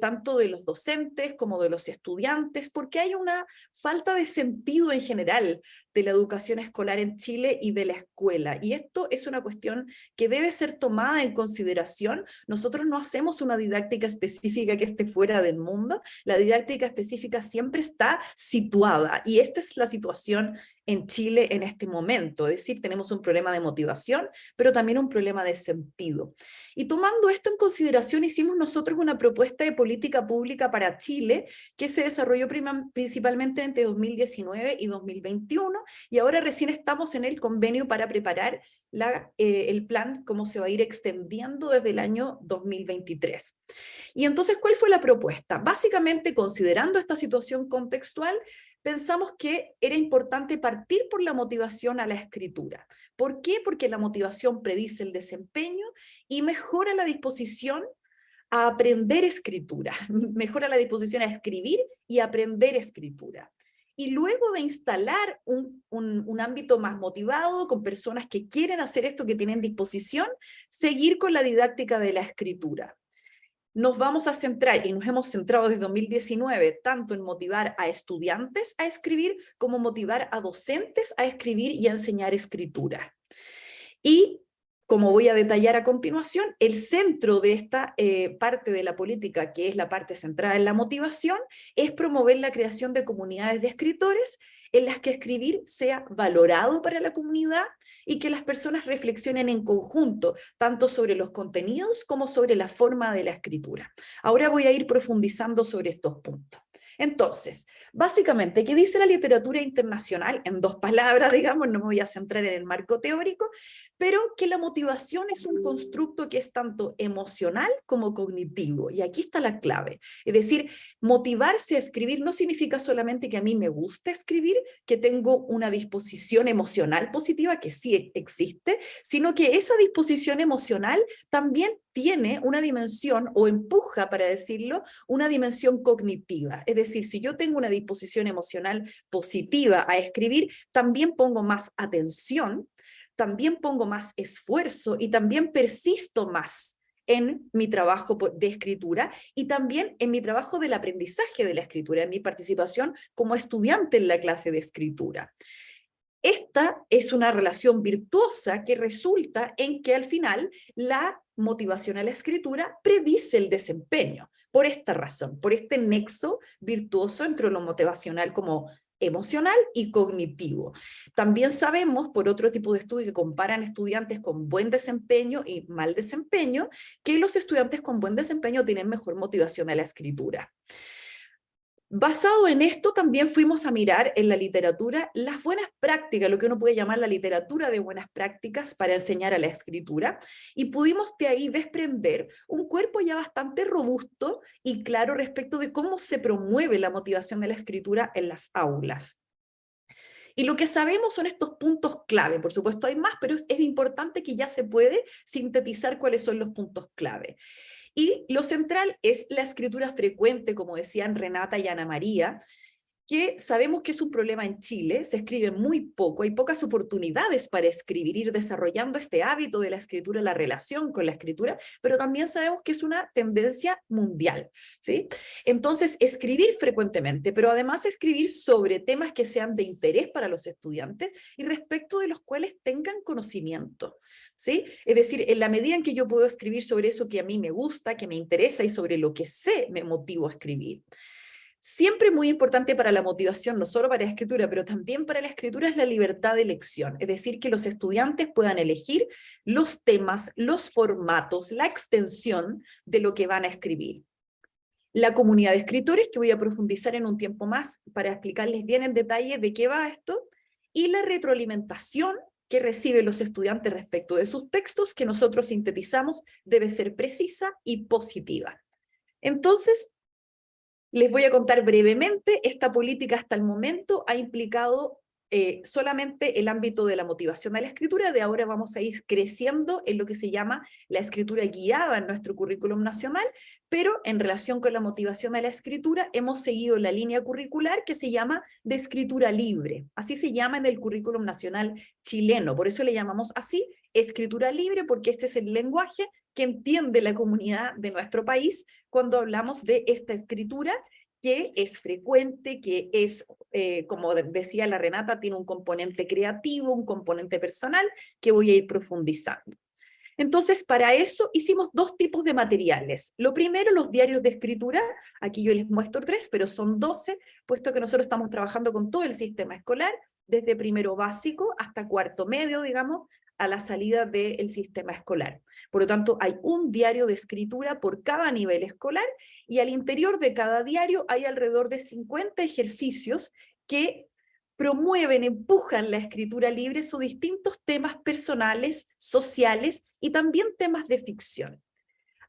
tanto de los docentes como de los estudiantes, porque hay una falta de sentido en general de la educación escolar en Chile y de la escuela. Y esto es una cuestión que debe ser tomada en consideración. Nosotros no hacemos una didáctica específica que esté fuera del mundo, la didáctica específica siempre está situada, y esta es la situación en Chile en este momento, es decir, tenemos un problema de motivación, pero también un problema de sentido. Y tomando esto en consideración, hicimos nosotros una propuesta de política pública para Chile, que se desarrolló principalmente entre 2019 y 2021, y ahora recién estamos en el convenio para preparar el plan, cómo se va a ir extendiendo desde el año 2023. Y entonces, ¿cuál fue la propuesta? Básicamente, considerando esta situación contextual, pensamos que era importante partir por la motivación a la escritura. ¿Por qué? Porque la motivación predice el desempeño y mejora la disposición a aprender escritura, mejora la disposición a escribir y aprender escritura. Y luego de instalar un ámbito más motivado, con personas que quieren hacer esto, que tienen disposición, seguir con la didáctica de la escritura. Nos vamos a centrar, y nos hemos centrado desde 2019, tanto en motivar a estudiantes a escribir, como motivar a docentes a escribir y a enseñar escritura. Y, como voy a detallar a continuación, el centro de esta parte de la política, que es la parte centrada en la motivación, es promover la creación de comunidades de escritores en las que escribir sea valorado para la comunidad y que las personas reflexionen en conjunto, tanto sobre los contenidos como sobre la forma de la escritura. Ahora voy a ir profundizando sobre estos puntos. Entonces, básicamente, ¿qué dice la literatura internacional? En dos palabras, digamos, no me voy a centrar en el marco teórico, pero que la motivación es un constructo que es tanto emocional como cognitivo, y aquí está la clave. Es decir, motivarse a escribir no significa solamente que a mí me gusta escribir, que tengo una disposición emocional positiva, que sí existe, sino que esa disposición emocional también tiene una dimensión, o empuja, para decirlo, una dimensión cognitiva. Es decir, si yo tengo una disposición emocional positiva a escribir, también pongo más atención, también pongo más esfuerzo y también persisto más en mi trabajo de escritura y también en mi trabajo del aprendizaje de la escritura, en mi participación como estudiante en la clase de escritura. Esta es una relación virtuosa que resulta en que al final la motivación a la escritura predice el desempeño, por esta razón, por este nexo virtuoso entre lo motivacional como emocional y cognitivo. También sabemos, por otro tipo de estudios que comparan estudiantes con buen desempeño y mal desempeño, que los estudiantes con buen desempeño tienen mejor motivación a la escritura. Basado en esto, también fuimos a mirar en la literatura las buenas prácticas, lo que uno puede llamar la literatura de buenas prácticas para enseñar a la escritura, y pudimos de ahí desprender un cuerpo ya bastante robusto y claro respecto de cómo se promueve la motivación de la escritura en las aulas. Y lo que sabemos son estos puntos clave. Por supuesto hay más, pero es importante que ya se puede sintetizar cuáles son los puntos clave. Y lo central es la escritura frecuente, como decían Renata y Ana María, que sabemos que es un problema en Chile, se escribe muy poco, hay pocas oportunidades para escribir, ir desarrollando este hábito de la escritura, la relación con la escritura, pero también sabemos que es una tendencia mundial, ¿sí? Entonces, escribir frecuentemente, pero además escribir sobre temas que sean de interés para los estudiantes y respecto de los cuales tengan conocimiento, ¿sí? Es decir, en la medida en que yo puedo escribir sobre eso que a mí me gusta, que me interesa y sobre lo que sé, me motivo a escribir. Siempre muy importante para la motivación, no solo para la escritura, pero también para la escritura, es la libertad de elección. Es decir, que los estudiantes puedan elegir los temas, los formatos, la extensión de lo que van a escribir. La comunidad de escritores, que voy a profundizar en un tiempo más para explicarles bien en detalle de qué va esto, y la retroalimentación que reciben los estudiantes respecto de sus textos, que nosotros sintetizamos, debe ser precisa y positiva. Entonces, les voy a contar brevemente, esta política hasta el momento ha implicado solamente el ámbito de la motivación a la escritura. De ahora vamos a ir creciendo en lo que se llama la escritura guiada en nuestro currículum nacional, pero en relación con la motivación a la escritura hemos seguido la línea curricular que se llama de escritura libre. Así se llama en el currículum nacional chileno, por eso le llamamos así, escritura libre, porque este es el lenguaje que entiende la comunidad de nuestro país cuando hablamos de esta escritura, que es frecuente, que es, como decía la Renata, tiene un componente creativo, un componente personal, que voy a ir profundizando. Entonces, para eso hicimos dos tipos de materiales. Lo primero, los diarios de escritura. Aquí yo les muestro 3, pero son 12, puesto que nosotros estamos trabajando con todo el sistema escolar, desde primero básico hasta cuarto medio, digamos, a la salida del sistema escolar. Por lo tanto, hay un diario de escritura por cada nivel escolar, y al interior de cada diario hay alrededor de 50 ejercicios que promueven, empujan la escritura libre sobre distintos temas personales, sociales y también temas de ficción.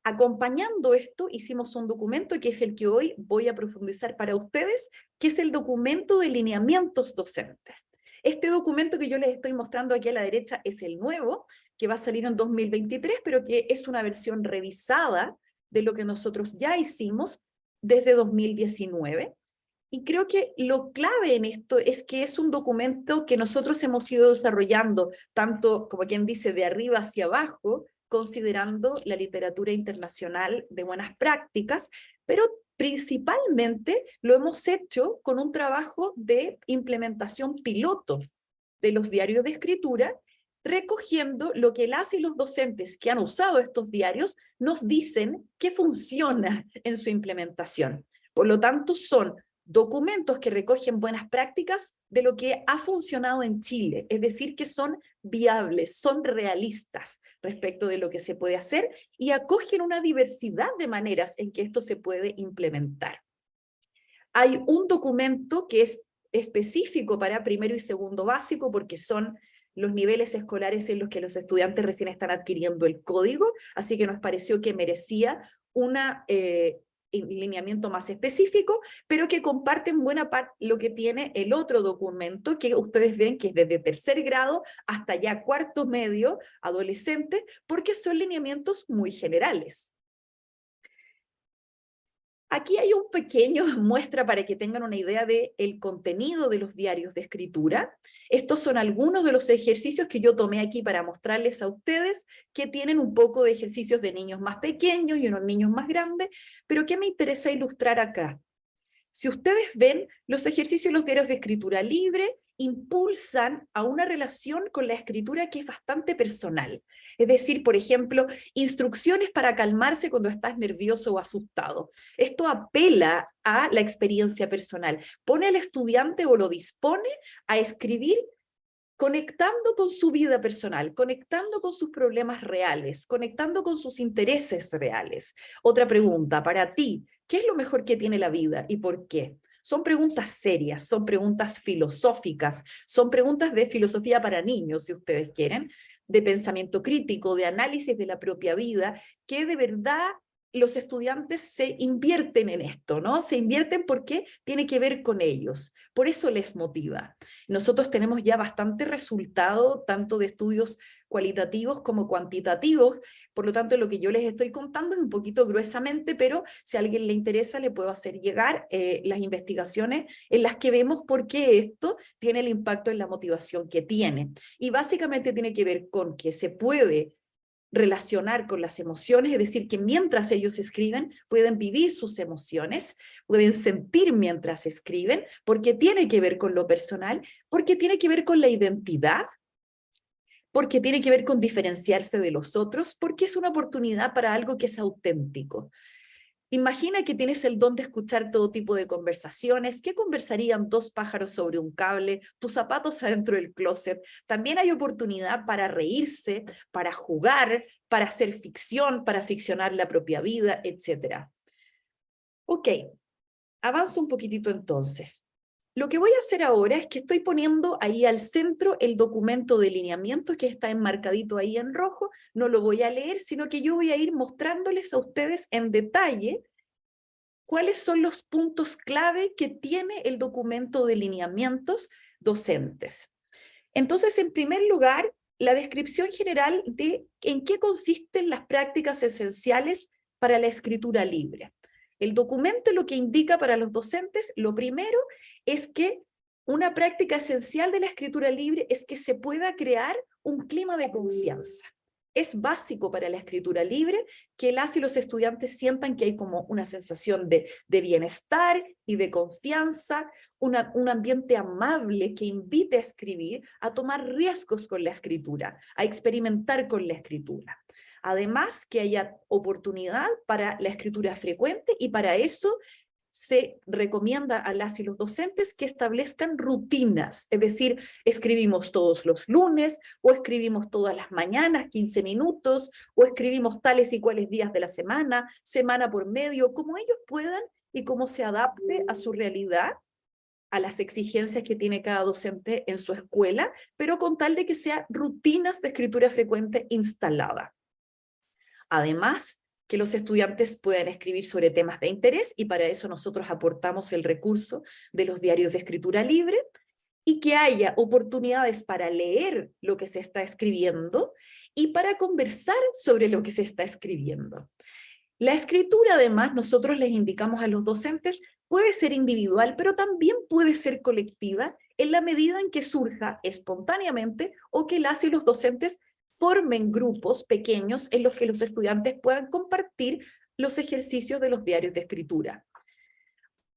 Acompañando esto, hicimos un documento que es el que hoy voy a profundizar para ustedes, que es el documento de lineamientos docentes. Este documento que yo les estoy mostrando aquí a la derecha es el nuevo, que va a salir en 2023, pero que es una versión revisada de lo que nosotros ya hicimos desde 2019. Y creo que lo clave en esto es que es un documento que nosotros hemos ido desarrollando, tanto, como quien dice, de arriba hacia abajo, considerando la literatura internacional de buenas prácticas, pero principalmente lo hemos hecho con un trabajo de implementación piloto de los diarios de escritura, recogiendo lo que las y los docentes que han usado estos diarios nos dicen que funciona en su implementación. Por lo tanto, son documentos que recogen buenas prácticas de lo que ha funcionado en Chile, es decir, que son viables, son realistas respecto de lo que se puede hacer y acogen una diversidad de maneras en que esto se puede implementar. Hay un documento que es específico para primero y segundo básico, porque son los niveles escolares en los que los estudiantes recién están adquiriendo el código, así que nos pareció que merecía una lineamiento más específico, pero que comparten buena parte lo que tiene el otro documento que ustedes ven que es desde tercer grado hasta ya cuarto medio, adolescente, porque son lineamientos muy generales. Aquí hay un pequeño muestra para que tengan una idea del contenido de los diarios de escritura. Estos son algunos de los ejercicios que yo tomé aquí para mostrarles a ustedes, que tienen un poco de ejercicios de niños más pequeños y unos niños más grandes, pero ¿qué me interesa ilustrar acá? Si ustedes ven, los ejercicios de los diarios de escritura libre impulsan a una relación con la escritura que es bastante personal. Es decir, por ejemplo, instrucciones para calmarse cuando estás nervioso o asustado. Esto apela a la experiencia personal. Pone al estudiante o lo dispone a escribir conectando con su vida personal, conectando con sus problemas reales, conectando con sus intereses reales. Otra pregunta, para ti, ¿qué es lo mejor que tiene la vida y por qué? Son preguntas serias, son preguntas filosóficas, son preguntas de filosofía para niños, si ustedes quieren, de pensamiento crítico, de análisis de la propia vida, que de verdad los estudiantes se invierten en esto, ¿no? Se invierten porque tiene que ver con ellos, por eso les motiva. Nosotros tenemos ya bastante resultado, tanto de estudios cualitativos como cuantitativos, por lo tanto lo que yo les estoy contando es un poquito gruesamente, pero si a alguien le interesa le puedo hacer llegar las investigaciones en las que vemos por qué esto tiene el impacto en la motivación que tiene. Y básicamente tiene que ver con que se puede relacionar con las emociones, es decir, que mientras ellos escriben pueden vivir sus emociones, pueden sentir mientras escriben, porque tiene que ver con lo personal, porque tiene que ver con la identidad, porque tiene que ver con diferenciarse de los otros, porque es una oportunidad para algo que es auténtico. Imagina que tienes el don de escuchar todo tipo de conversaciones. ¿Qué conversarían dos pájaros sobre un cable? Tus zapatos adentro del closet. También hay oportunidad para reírse, para jugar, para hacer ficción, para ficcionar la propia vida, etc. Ok, avanzo un poquitito entonces. Lo que voy a hacer ahora es que estoy poniendo ahí al centro el documento de lineamientos que está enmarcadito ahí en rojo. No lo voy a leer, sino que yo voy a ir mostrándoles a ustedes en detalle cuáles son los puntos clave que tiene el documento de lineamientos docentes. Entonces, en primer lugar, la descripción general de en qué consisten las prácticas esenciales para la escritura libre. El documento lo que indica para los docentes, lo primero es que una práctica esencial de la escritura libre es que se pueda crear un clima de confianza. Es básico para la escritura libre que las y los estudiantes sientan que hay como una sensación de bienestar y de confianza, un ambiente amable que invite a escribir, a tomar riesgos con la escritura, a experimentar con la escritura. Además, que haya oportunidad para la escritura frecuente y para eso se recomienda a las y los docentes que establezcan rutinas, es decir, escribimos todos los lunes, o escribimos todas las mañanas, 15 minutos, o escribimos tales y cuales días de la semana, semana por medio, como ellos puedan y como se adapte a su realidad, a las exigencias que tiene cada docente en su escuela, pero con tal de que sean rutinas de escritura frecuente instalada. Además, que los estudiantes puedan escribir sobre temas de interés, y para eso nosotros aportamos el recurso de los diarios de escritura libre, y que haya oportunidades para leer lo que se está escribiendo y para conversar sobre lo que se está escribiendo. La escritura, además, nosotros les indicamos a los docentes, puede ser individual, pero también puede ser colectiva en la medida en que surja espontáneamente o que las y los docentes formen grupos pequeños en los que los estudiantes puedan compartir los ejercicios de los diarios de escritura.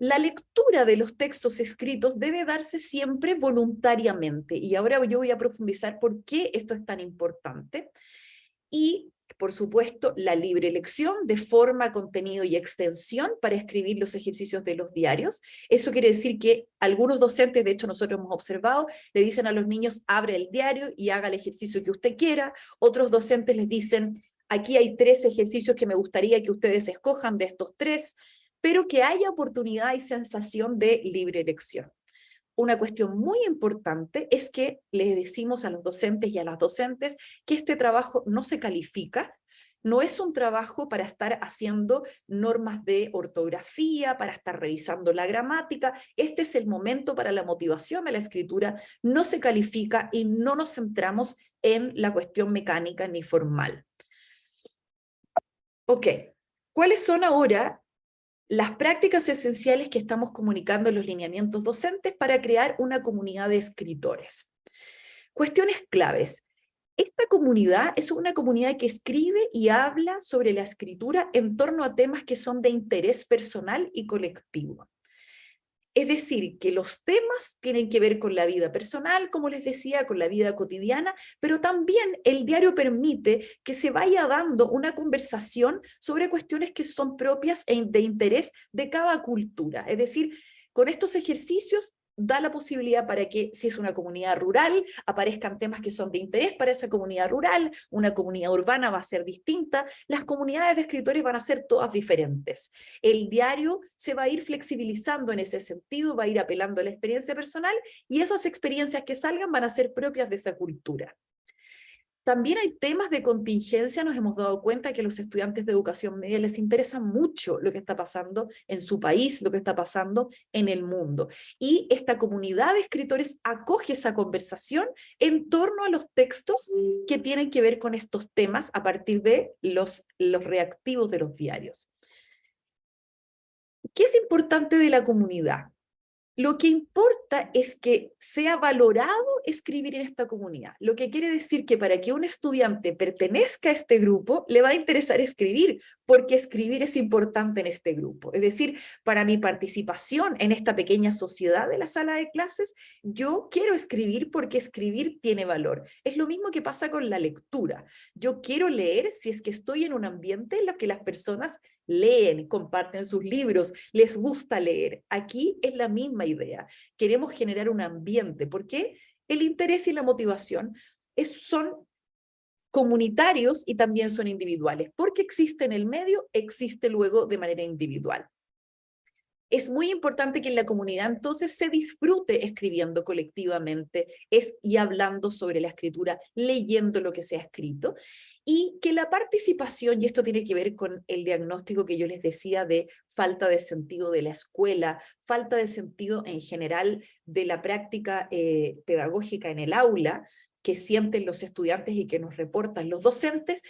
La lectura de los textos escritos debe darse siempre voluntariamente, y ahora yo voy a profundizar por qué esto es tan importante. Y, por supuesto, la libre elección de forma, contenido y extensión para escribir los ejercicios de los diarios. Eso quiere decir que algunos docentes, de hecho nosotros hemos observado, le dicen a los niños, abre el diario y haga el ejercicio que usted quiera. Otros docentes les dicen, aquí hay 3 ejercicios que me gustaría que ustedes escojan de estos 3, pero que haya oportunidad y sensación de libre elección. Una cuestión muy importante es que les decimos a los docentes y a las docentes que este trabajo no se califica, no es un trabajo para estar haciendo normas de ortografía, para estar revisando la gramática. Este es el momento para la motivación de la escritura, no se califica y no nos centramos en la cuestión mecánica ni formal. Ok, ¿cuáles son ahora las prácticas esenciales que estamos comunicando en los lineamientos docentes para crear una comunidad de escritores? Cuestiones claves. Esta comunidad es una comunidad que escribe y habla sobre la escritura en torno a temas que son de interés personal y colectivo. Es decir, que los temas tienen que ver con la vida personal, como les decía, con la vida cotidiana, pero también el diario permite que se vaya dando una conversación sobre cuestiones que son propias e de interés de cada cultura. Es decir, con estos ejercicios da la posibilidad para que, si es una comunidad rural, aparezcan temas que son de interés para esa comunidad rural, una comunidad urbana va a ser distinta, las comunidades de escritores van a ser todas diferentes. El diario se va a ir flexibilizando en ese sentido, va a ir apelando a la experiencia personal, y esas experiencias que salgan van a ser propias de esa cultura. También hay temas de contingencia, nos hemos dado cuenta que a los estudiantes de educación media les interesa mucho lo que está pasando en su país, lo que está pasando en el mundo. Y esta comunidad de escritores acoge esa conversación en torno a los textos que tienen que ver con estos temas a partir de los reactivos de los diarios. ¿Qué es importante de la comunidad? Lo que importa es que sea valorado escribir en esta comunidad. Lo que quiere decir que para que un estudiante pertenezca a este grupo, le va a interesar escribir, porque escribir es importante en este grupo. Es decir, para mi participación en esta pequeña sociedad de la sala de clases, yo quiero escribir porque escribir tiene valor. Es lo mismo que pasa con la lectura. Yo quiero leer si es que estoy en un ambiente en el que las personas leen, comparten sus libros, les gusta leer. Aquí es la misma idea. Queremos generar un ambiente, porque el interés y la motivación son comunitarios y también son individuales. Porque existe en el medio, existe luego de manera individual. Es muy importante que en la comunidad entonces se disfrute escribiendo colectivamente y hablando sobre la escritura, leyendo lo que se ha escrito, y que la participación, y esto tiene que ver con el diagnóstico que yo les decía de falta de sentido de la escuela, falta de sentido en general de la práctica pedagógica en el aula, que sienten los estudiantes y que nos reportan los docentes.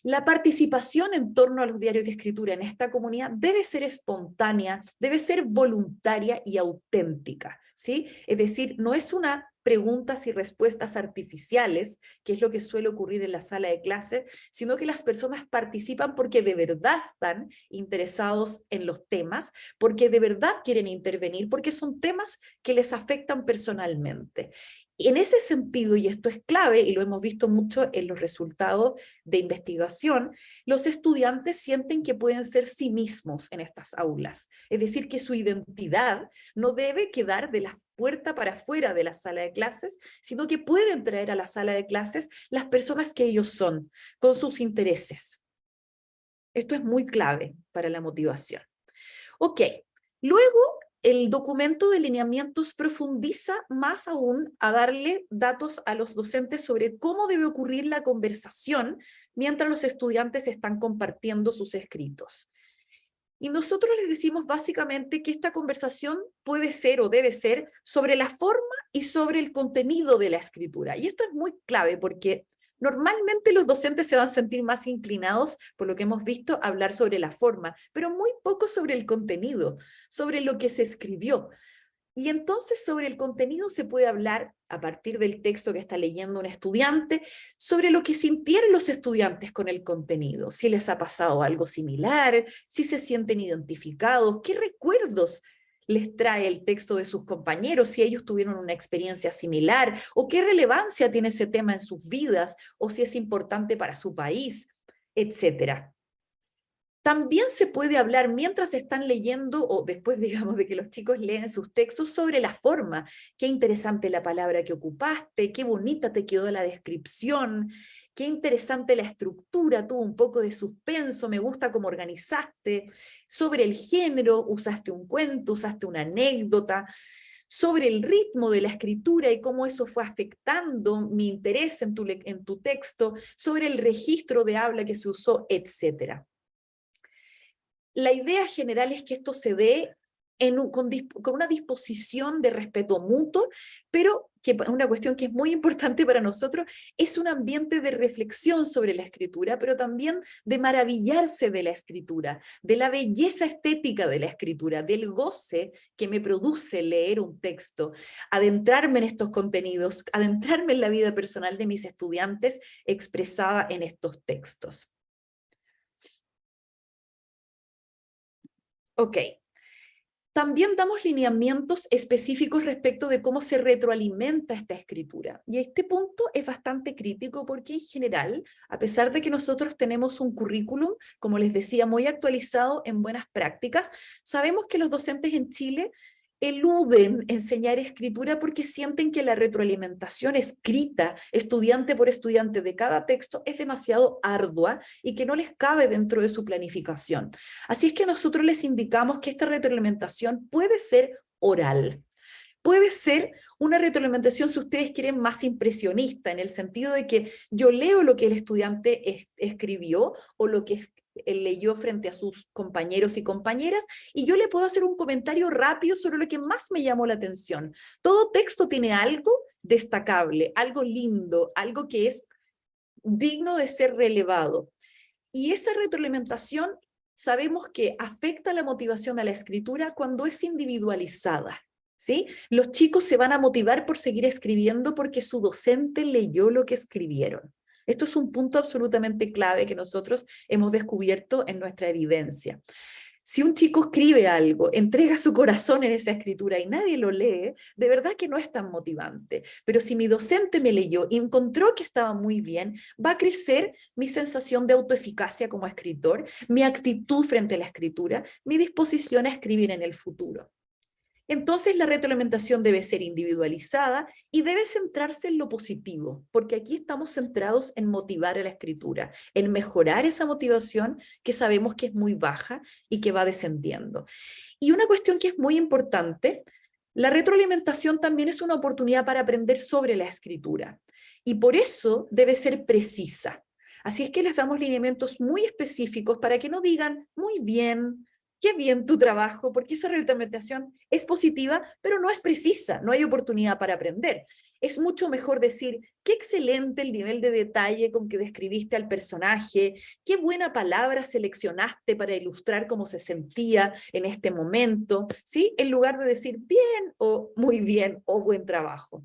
La participación en torno a los diarios de escritura en esta comunidad debe ser espontánea, debe ser voluntaria y auténtica, ¿sí? Es decir, no es una preguntas y respuestas artificiales, que es lo que suele ocurrir en la sala de clases, sino que las personas participan porque de verdad están interesados en los temas, porque de verdad quieren intervenir, porque son temas que les afectan personalmente. En ese sentido, y esto es clave, y lo hemos visto mucho en los resultados de investigación, los estudiantes sienten que pueden ser sí mismos en estas aulas. Es decir, que su identidad no debe quedar de la puerta para afuera de la sala de clases, sino que pueden traer a la sala de clases las personas que ellos son, con sus intereses. Esto es muy clave para la motivación. Ok, luego el documento de lineamientos profundiza más aún a darle datos a los docentes sobre cómo debe ocurrir la conversación mientras los estudiantes están compartiendo sus escritos. Y nosotros les decimos básicamente que esta conversación puede ser o debe ser sobre la forma y sobre el contenido de la escritura. Y esto es muy clave porque normalmente los docentes se van a sentir más inclinados, por lo que hemos visto, a hablar sobre la forma, pero muy poco sobre el contenido, sobre lo que se escribió. Y entonces sobre el contenido se puede hablar, a partir del texto que está leyendo un estudiante, sobre lo que sintieron los estudiantes con el contenido, si les ha pasado algo similar, si se sienten identificados, qué recuerdos les trae el texto de sus compañeros, si ellos tuvieron una experiencia similar, o qué relevancia tiene ese tema en sus vidas, o si es importante para su país, etcétera. También se puede hablar mientras están leyendo o después, digamos, de que los chicos leen sus textos sobre la forma. Qué interesante la palabra que ocupaste, qué bonita te quedó la descripción, qué interesante la estructura, tuvo un poco de suspenso, me gusta cómo organizaste. Sobre el género, usaste un cuento, usaste una anécdota. Sobre el ritmo de la escritura y cómo eso fue afectando mi interés en tu texto, sobre el registro de habla que se usó, etcétera. La idea general es que esto se dé con una disposición de respeto mutuo, pero que una cuestión que es muy importante para nosotros es un ambiente de reflexión sobre la escritura, pero también de maravillarse de la escritura, de la belleza estética de la escritura, del goce que me produce leer un texto, adentrarme en estos contenidos, adentrarme en la vida personal de mis estudiantes expresada en estos textos. Ok. También damos lineamientos específicos respecto de cómo se retroalimenta esta escritura. Y este punto es bastante crítico porque en general, a pesar de que nosotros tenemos un currículum, como les decía, muy actualizado en buenas prácticas, sabemos que los docentes en Chile eluden enseñar escritura porque sienten que la retroalimentación escrita, estudiante por estudiante de cada texto, es demasiado ardua y que no les cabe dentro de su planificación. Así es que nosotros les indicamos que esta retroalimentación puede ser oral. Puede ser una retroalimentación, si ustedes quieren, más impresionista, en el sentido de que yo leo lo que el estudiante escribió o lo que él leyó frente a sus compañeros y compañeras, y yo le puedo hacer un comentario rápido sobre lo que más me llamó la atención. Todo texto tiene algo destacable, algo lindo, algo que es digno de ser relevado. Y esa retroalimentación sabemos que afecta la motivación a la escritura cuando es individualizada. ¿Sí? Los chicos se van a motivar por seguir escribiendo porque su docente leyó lo que escribieron. Esto es un punto absolutamente clave que nosotros hemos descubierto en nuestra evidencia. Si un chico escribe algo, entrega su corazón en esa escritura y nadie lo lee, de verdad que no es tan motivante. Pero si mi docente me leyó y encontró que estaba muy bien, va a crecer mi sensación de autoeficacia como escritor, mi actitud frente a la escritura, mi disposición a escribir en el futuro. Entonces la retroalimentación debe ser individualizada y debe centrarse en lo positivo, porque aquí estamos centrados en motivar a la escritura, en mejorar esa motivación que sabemos que es muy baja y que va descendiendo. Y una cuestión que es muy importante, la retroalimentación también es una oportunidad para aprender sobre la escritura, y por eso debe ser precisa. Así es que les damos lineamientos muy específicos para que no digan, muy bien, qué bien tu trabajo, porque esa retroalimentación es positiva, pero no es precisa, no hay oportunidad para aprender. Es mucho mejor decir, qué excelente el nivel de detalle con que describiste al personaje, qué buena palabra seleccionaste para ilustrar cómo se sentía en este momento, ¿sí? En lugar de decir bien o muy bien o buen trabajo.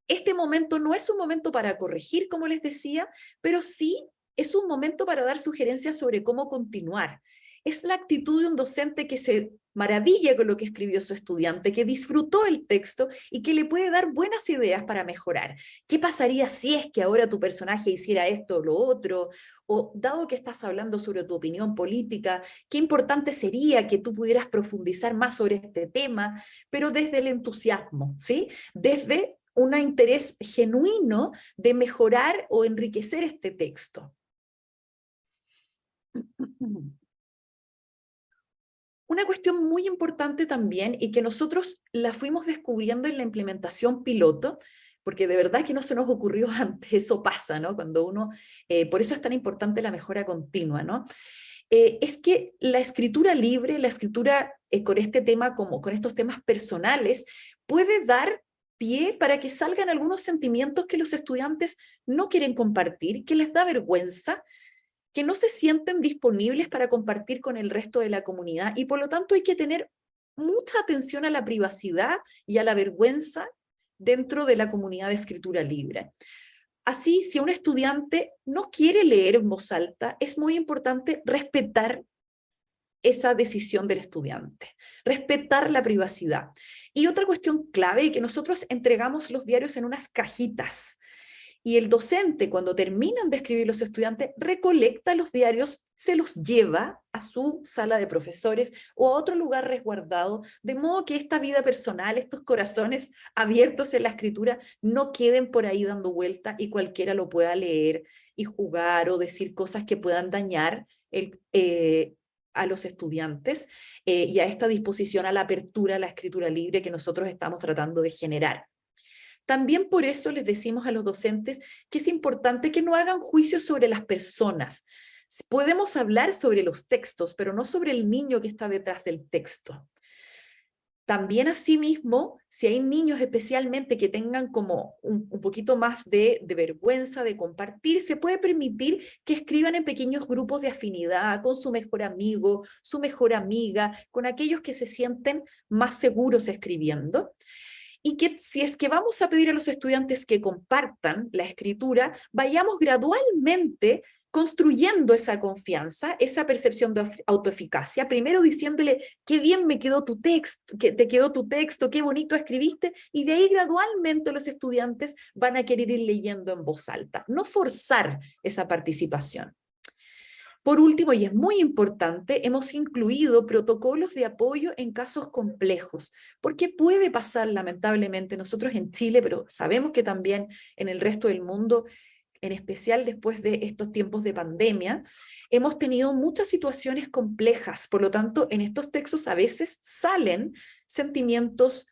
Este momento no es un momento para corregir, como les decía, pero sí es un momento para dar sugerencias sobre cómo continuar. Es la actitud de un docente que se maravilla con lo que escribió su estudiante, que disfrutó el texto y que le puede dar buenas ideas para mejorar. ¿Qué pasaría si es que ahora tu personaje hiciera esto o lo otro? O dado que estás hablando sobre tu opinión política, qué importante sería que tú pudieras profundizar más sobre este tema, pero desde el entusiasmo, ¿sí? Desde un interés genuino de mejorar o enriquecer este texto. Una cuestión muy importante también, y que nosotros la fuimos descubriendo en la implementación piloto, porque de verdad que no se nos ocurrió antes, eso pasa, ¿no? Cuando uno, por eso es tan importante la mejora continua, ¿no? Es que la escritura libre, la escritura con este tema, como con estos temas personales, puede dar pie para que salgan algunos sentimientos que los estudiantes no quieren compartir, que les da vergüenza, que no se sienten disponibles para compartir con el resto de la comunidad, y por lo tanto hay que tener mucha atención a la privacidad y a la vergüenza dentro de la comunidad de escritura libre. Así, si un estudiante no quiere leer en voz alta, es muy importante respetar esa decisión del estudiante, respetar la privacidad. Y otra cuestión clave es que nosotros entregamos los diarios en unas cajitas, y el docente, cuando terminan de escribir los estudiantes, recolecta los diarios, se los lleva a su sala de profesores o a otro lugar resguardado, de modo que esta vida personal, estos corazones abiertos en la escritura, no queden por ahí dando vuelta y cualquiera lo pueda leer y jugar o decir cosas que puedan dañar a los estudiantes y a esta disposición a la apertura a la escritura libre que nosotros estamos tratando de generar. También por eso les decimos a los docentes que es importante que no hagan juicios sobre las personas. Podemos hablar sobre los textos, pero no sobre el niño que está detrás del texto. También asimismo, si hay niños especialmente que tengan como un poquito más de vergüenza de compartir, se puede permitir que escriban en pequeños grupos de afinidad, con su mejor amigo, su mejor amiga, con aquellos que se sienten más seguros escribiendo. Y que si es que vamos a pedir a los estudiantes que compartan la escritura, vayamos gradualmente construyendo esa confianza, esa percepción de autoeficacia, primero diciéndole qué bien me quedó tu texto, que te quedó tu texto, qué bonito escribiste, y de ahí gradualmente los estudiantes van a querer ir leyendo en voz alta, no forzar esa participación. Por último, y es muy importante, hemos incluido protocolos de apoyo en casos complejos, porque puede pasar lamentablemente nosotros en Chile, pero sabemos que también en el resto del mundo, en especial después de estos tiempos de pandemia, hemos tenido muchas situaciones complejas, por lo tanto en estos textos a veces salen sentimientos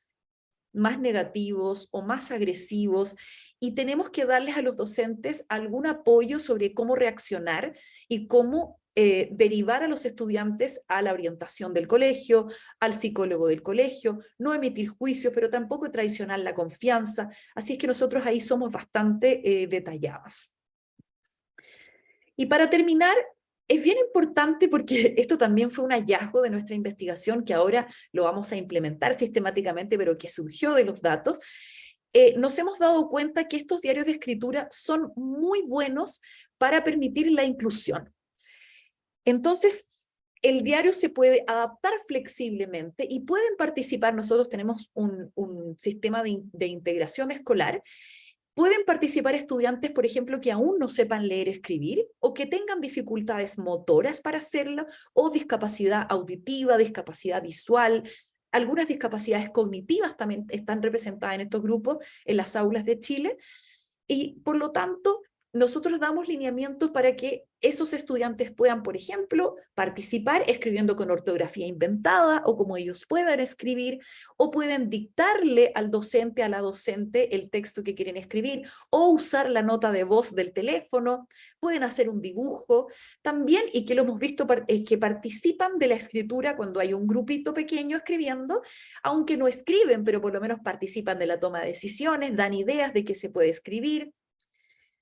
más negativos o más agresivos, y tenemos que darles a los docentes algún apoyo sobre cómo reaccionar y cómo derivar a los estudiantes a la orientación del colegio, al psicólogo del colegio, no emitir juicios, pero tampoco traicionar la confianza. Así es que nosotros ahí somos bastante detallados. Y para terminar, es bien importante, porque esto también fue un hallazgo de nuestra investigación que ahora lo vamos a implementar sistemáticamente, pero que surgió de los datos. Nos hemos dado cuenta que estos diarios de escritura son muy buenos para permitir la inclusión. Entonces, el diario se puede adaptar flexiblemente y pueden participar. Nosotros tenemos un sistema de integración escolar. Pueden participar estudiantes, por ejemplo, que aún no sepan leer y escribir, o que tengan dificultades motoras para hacerlo, o discapacidad auditiva, discapacidad visual, Algunas discapacidades cognitivas también están representadas en estos grupos en las aulas de Chile, y por lo tanto nosotros damos lineamientos para que esos estudiantes puedan, por ejemplo, participar escribiendo con ortografía inventada o como ellos puedan escribir, o pueden dictarle al docente, a la docente, el texto que quieren escribir, o usar la nota de voz del teléfono, pueden hacer un dibujo también, y que lo hemos visto, que participan de la escritura cuando hay un grupito pequeño escribiendo, aunque no escriben, pero por lo menos participan de la toma de decisiones, dan ideas de qué se puede escribir.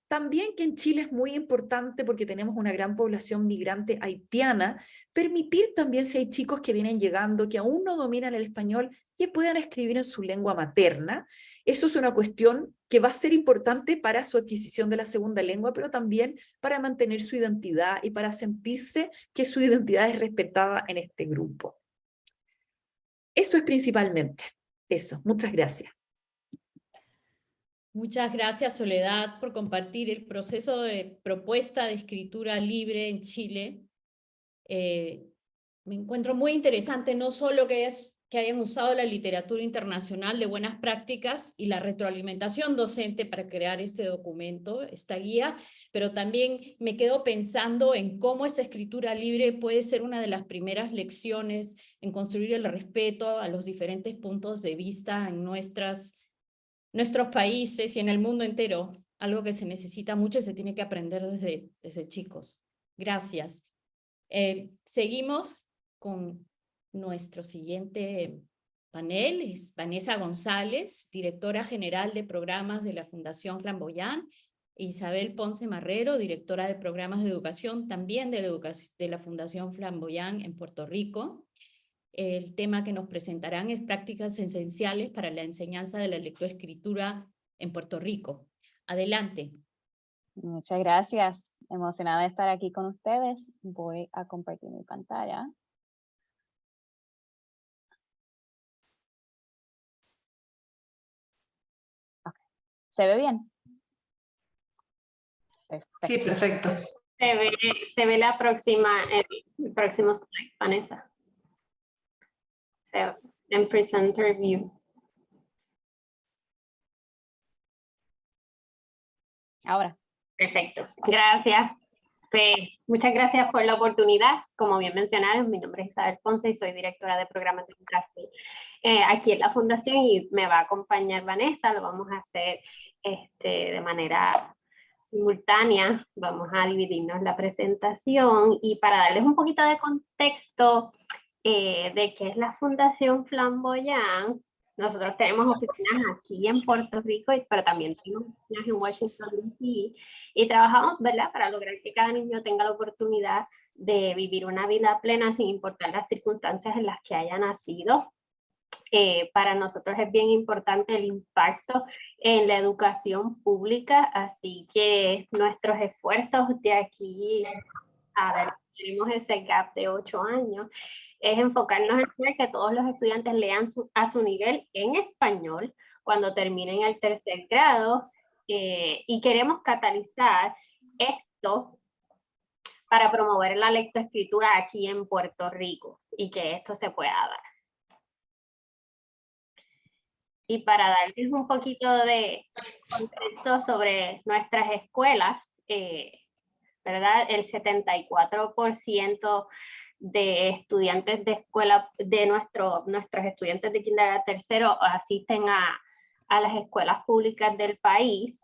También que en Chile es muy importante, porque tenemos una gran población migrante haitiana, permitir también, si hay chicos que vienen llegando, que aún no dominan el español, que puedan escribir en su lengua materna. Eso es una cuestión que va a ser importante para su adquisición de la segunda lengua, pero también para mantener su identidad y para sentirse que su identidad es respetada en este grupo. Eso es principalmente eso. Muchas gracias. Muchas gracias, Soledad, por compartir el proceso de propuesta de escritura libre en Chile. Me encuentro muy interesante no solo que hayan usado la literatura internacional de buenas prácticas y la retroalimentación docente para crear este documento, esta guía, pero también me quedo pensando en cómo esta escritura libre puede ser una de las primeras lecciones en construir el respeto a los diferentes puntos de vista en nuestros países y en el mundo entero, algo que se necesita mucho y se tiene que aprender desde chicos. Gracias. Seguimos con nuestro siguiente panel. Es Vanessa González, directora general de programas de la Fundación Flamboyant, e Isabel Ponce Marrero, directora de programas de educación también de la Fundación Flamboyant en Puerto Rico. El tema que nos presentarán es prácticas esenciales para la enseñanza de la lectoescritura en Puerto Rico. Adelante. Muchas gracias. Emocionada de estar aquí con ustedes. Voy a compartir mi pantalla. Okay. ¿Se ve bien? Perfecto. Sí, perfecto. Se ve el próximo slide, Vanessa. En Presenter View. Ahora. Perfecto, gracias. Pues, muchas gracias por la oportunidad. Como bien mencionaron, mi nombre es Isabel Ponce y soy directora de programas de educación aquí en la Fundación, y me va a acompañar Vanessa. Lo vamos a hacer de manera simultánea. Vamos a dividirnos la presentación, y para darles un poquito de contexto de qué es la Fundación Flamboyant. Nosotros tenemos oficinas aquí en Puerto Rico, pero también tenemos oficinas en Washington, D.C. y trabajamos, ¿verdad?, para lograr que cada niño tenga la oportunidad de vivir una vida plena sin importar las circunstancias en las que haya nacido. Para nosotros es bien importante el impacto en la educación pública, así que nuestros esfuerzos de aquí a ver, tenemos ese gap de 8 años, es enfocarnos en hacer que todos los estudiantes lean a su nivel en español cuando terminen el 3er grado, y queremos catalizar esto para promover la lectoescritura aquí en Puerto Rico y que esto se pueda dar. Y para darles un poquito de contexto sobre nuestras escuelas, ¿verdad? El 74% de estudiantes de escuela, de nuestros estudiantes de kindergarten tercero asisten a las escuelas públicas del país.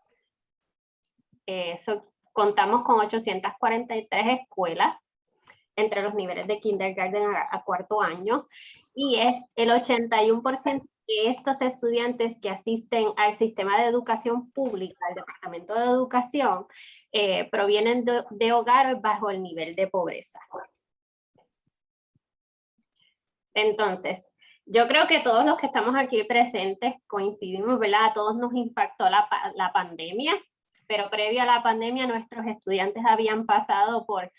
Contamos con 843 escuelas entre los niveles de kindergarten a 4º año, y es el 81% de estos estudiantes que asisten al sistema de educación pública, al Departamento de Educación, provienen de hogares bajo el nivel de pobreza. Entonces, yo creo que todos los que estamos aquí presentes coincidimos, ¿verdad? A todos nos impactó la pandemia, pero previo a la pandemia nuestros estudiantes habían pasado por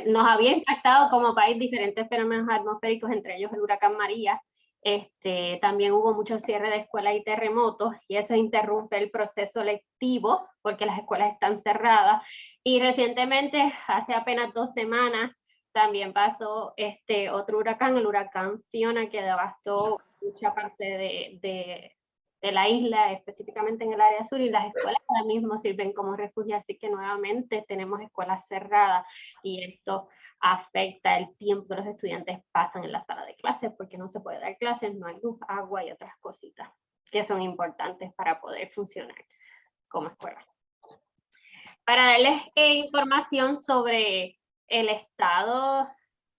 nos había impactado como país diferentes fenómenos atmosféricos, entre ellos el huracán María. También hubo mucho cierre de escuelas y terremotos, y eso interrumpe el proceso lectivo porque las escuelas están cerradas. Y recientemente, hace apenas 2 semanas, también pasó otro huracán, el huracán Fiona, que devastó mucha parte de la isla, específicamente en el área sur, y las escuelas ahora mismo sirven como refugio, así que nuevamente tenemos escuelas cerradas y esto afecta el tiempo que los estudiantes pasan en la sala de clases porque no se puede dar clases, no hay luz, agua y otras cositas que son importantes para poder funcionar como escuela. Para darles información sobre el estado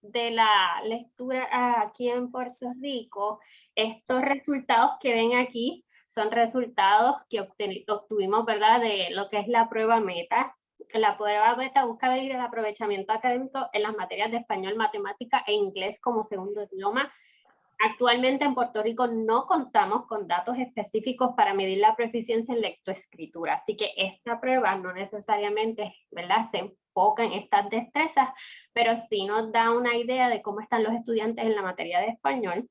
de la lectura aquí en Puerto Rico, estos resultados que ven aquí son resultados que obtuvimos, ¿verdad?, de lo que es la prueba META. La prueba META busca medir el aprovechamiento académico en las materias de español, matemática e inglés como segundo idioma. Actualmente en Puerto Rico no contamos con datos específicos para medir la proficiencia en lectoescritura, así que esta prueba no necesariamente, ¿verdad?, se enfoca en estas destrezas, pero sí nos da una idea de cómo están los estudiantes en la materia de español.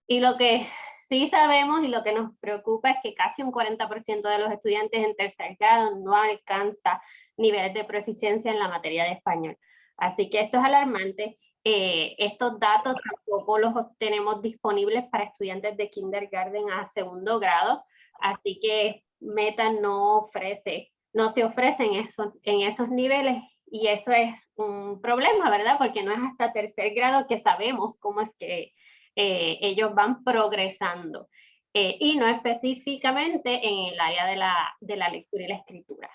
Y lo que sí sabemos y lo que nos preocupa es que casi un 40% de los estudiantes en tercer grado no alcanza niveles de proficiencia en la materia de español. Así que esto es alarmante. Estos datos tampoco los obtenemos disponibles para estudiantes de kindergarten a segundo grado, así que Meta no se ofrece en esos niveles, y eso es un problema, ¿verdad? Porque no es hasta tercer grado que sabemos cómo es que ellos van progresando, y no específicamente en el área de la lectura y la escritura.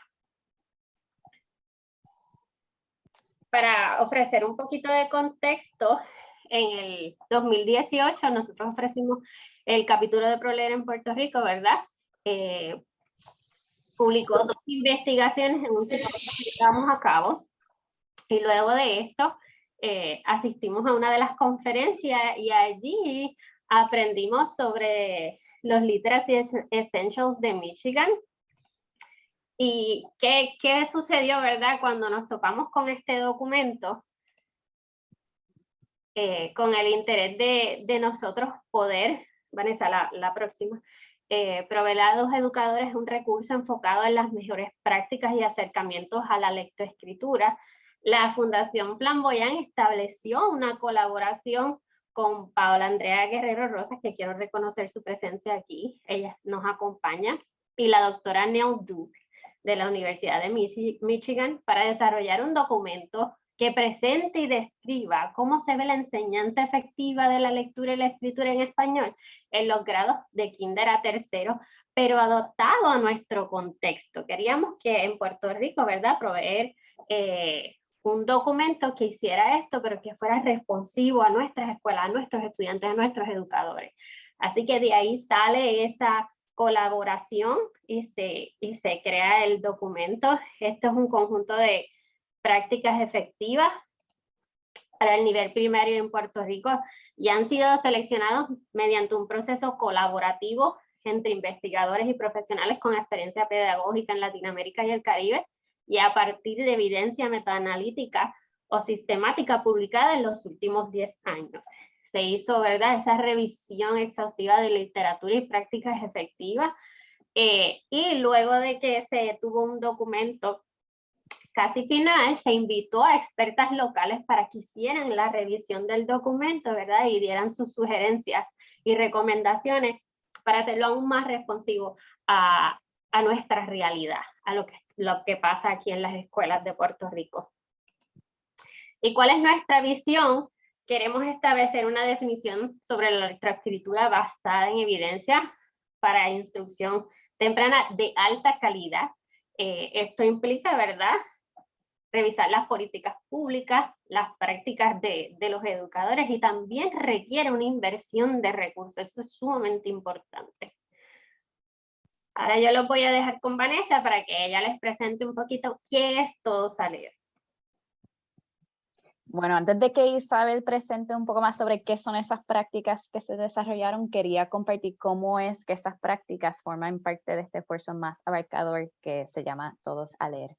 Para ofrecer un poquito de contexto, en el 2018 nosotros ofrecimos el capítulo de ProLeer en Puerto Rico, ¿verdad? Publicó 2 investigaciones en un tema que llevamos a cabo, y luego de esto asistimos a una de las conferencias y allí aprendimos sobre los Literacy Essentials de Michigan. ¿Y qué sucedió, verdad, cuando nos topamos con este documento? Con el interés de nosotros poder, Vanessa, la próxima, proveer a los educadores un recurso enfocado en las mejores prácticas y acercamientos a la lectoescritura. La Fundación Flamboyant estableció una colaboración con Paola Andrea Guerrero Rosas, que quiero reconocer su presencia aquí, ella nos acompaña, y la doctora Neil Duke, de la Universidad de Michigan, para desarrollar un documento que presente y describa cómo se ve la enseñanza efectiva de la lectura y la escritura en español en los grados de kinder a tercero, pero adaptado a nuestro contexto. Queríamos que en Puerto Rico, ¿verdad?, proveer un documento que hiciera esto, pero que fuera responsivo a nuestras escuelas, a nuestros estudiantes, a nuestros educadores. Así que de ahí sale esa colaboración y se crea el documento. Esto es un conjunto de prácticas efectivas para el nivel primario en Puerto Rico y han sido seleccionados mediante un proceso colaborativo entre investigadores y profesionales con experiencia pedagógica en Latinoamérica y el Caribe, y a partir de evidencia metaanalítica o sistemática publicada en los últimos 10 años. Se hizo, ¿verdad?, esa revisión exhaustiva de literatura y prácticas efectivas, y luego de que se tuvo un documento casi final, se invitó a expertas locales para que hicieran la revisión del documento, ¿verdad?, y dieran sus sugerencias y recomendaciones para hacerlo aún más responsivo a nuestra realidad, a lo que pasa aquí en las escuelas de Puerto Rico. ¿Y cuál es nuestra visión? Queremos establecer una definición sobre la lectoescritura basada en evidencia para instrucción temprana de alta calidad. Esto implica, ¿verdad?, revisar las políticas públicas, las prácticas de los educadores, y también requiere una inversión de recursos. Eso es sumamente importante. Ahora yo los voy a dejar con Vanessa para que ella les presente un poquito qué es Todos a Leer. Bueno, antes de que Isabel presente un poco más sobre qué son esas prácticas que se desarrollaron, quería compartir cómo es que esas prácticas forman parte de este esfuerzo más abarcador que se llama Todos a Leer.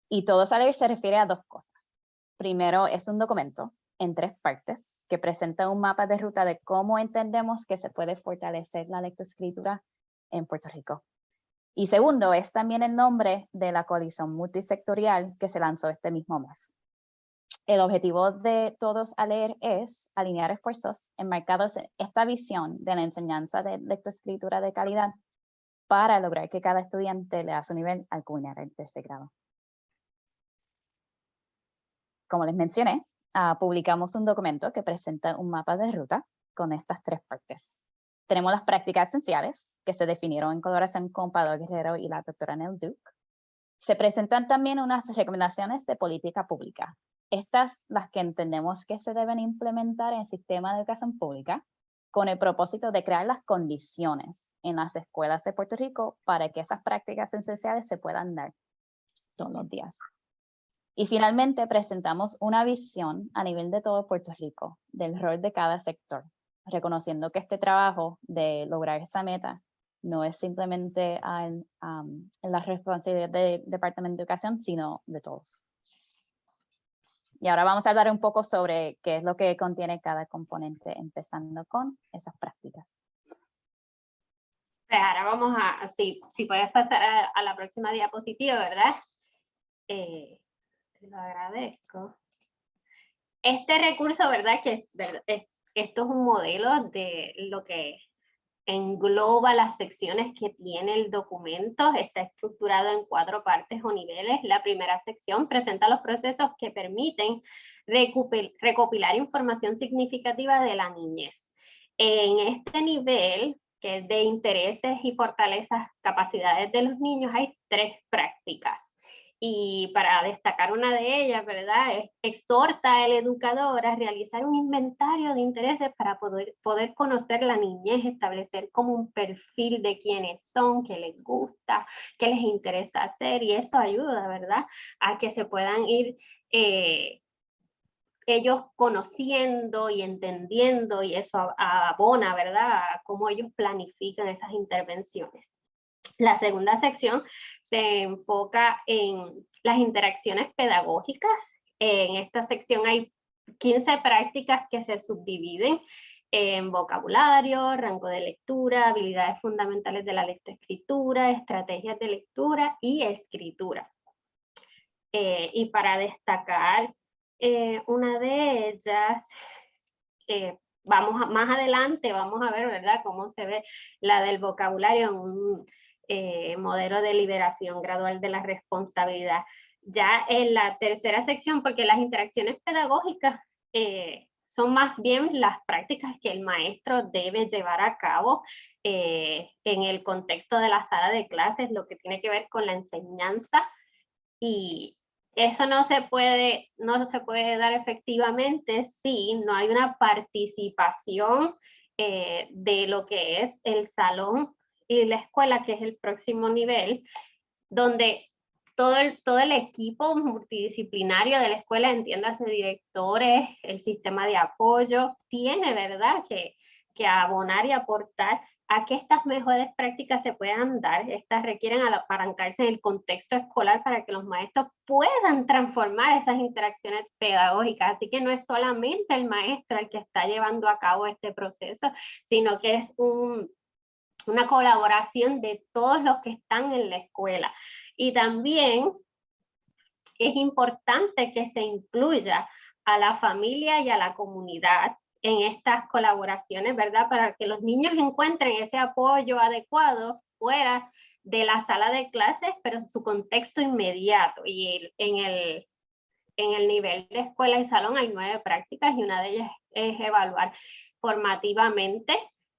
Y Todos a Leer se refiere a 2 cosas. Primero, es un documento en 3 partes que presenta un mapa de ruta de cómo entendemos que se puede fortalecer la lectoescritura en Puerto Rico. Y segundo, es también el nombre de la coalición multisectorial que se lanzó este mismo mes. El objetivo de Todos a Leer es alinear esfuerzos enmarcados en esta visión de la enseñanza de lectoescritura de calidad para lograr que cada estudiante lea a su nivel al culminar el tercer grado. Como les mencioné, publicamos un documento que presenta un mapa de ruta con estas 3 partes. Tenemos las prácticas esenciales, que se definieron en colaboración con Pablo Guerrero y la doctora Nell Duke. Se presentan también unas recomendaciones de política pública. Estas las que entendemos que se deben implementar en el sistema de educación pública con el propósito de crear las condiciones en las escuelas de Puerto Rico para que esas prácticas esenciales se puedan dar todos los días. Y finalmente presentamos una visión a nivel de todo Puerto Rico del rol de cada sector, reconociendo que este trabajo de lograr esa meta no es simplemente en la responsabilidad del Departamento de Educación, sino de todos. Y ahora vamos a hablar un poco sobre qué es lo que contiene cada componente, empezando con esas prácticas. Pues ahora vamos si puedes pasar a la próxima diapositiva, ¿verdad? Te lo agradezco. Este recurso, ¿verdad? Esto es un modelo de lo que engloba las secciones que tiene el documento. Está estructurado en 4 partes o niveles. La primera sección presenta los procesos que permiten recopilar información significativa de la niñez. En este nivel, que es de intereses y fortalezas, capacidades de los niños, hay 3 prácticas. Y para destacar una de ellas, ¿verdad? Exhorta al educador a realizar un inventario de intereses para poder conocer la niñez, establecer como un perfil de quiénes son, qué les gusta, qué les interesa hacer, y eso ayuda, ¿verdad? A que se puedan ir ellos conociendo y entendiendo, y eso abona, ¿verdad? A cómo ellos planifican esas intervenciones. La segunda sección se enfoca en las interacciones pedagógicas. En esta sección hay 15 prácticas que se subdividen en vocabulario, rango de lectura, habilidades fundamentales de la lectoescritura, estrategias de lectura y escritura. Y para destacar una de ellas, más adelante vamos a ver, ¿verdad?, cómo se ve la del vocabulario en un modelo de liberación gradual de la responsabilidad. Ya en la tercera sección, porque las interacciones pedagógicas son más bien las prácticas que el maestro debe llevar a cabo en el contexto de la sala de clases, lo que tiene que ver con la enseñanza, y eso no se puede dar efectivamente si no hay una participación de lo que es el salón y la escuela, que es el próximo nivel, donde todo el equipo multidisciplinario de la escuela, entiéndase directores, el sistema de apoyo, tiene, ¿verdad?, que abonar y aportar a que estas mejores prácticas se puedan dar. Estas requieren apalancarse en el contexto escolar para que los maestros puedan transformar esas interacciones pedagógicas. Así que no es solamente el maestro el que está llevando a cabo este proceso, sino que es una colaboración de todos los que están en la escuela. Y también es importante que se incluya a la familia y a la comunidad en estas colaboraciones, ¿verdad?, para que los niños encuentren ese apoyo adecuado fuera de la sala de clases, pero en su contexto inmediato. Y en el nivel de escuela y salón hay 9 prácticas, y una de ellas es evaluar formativamente.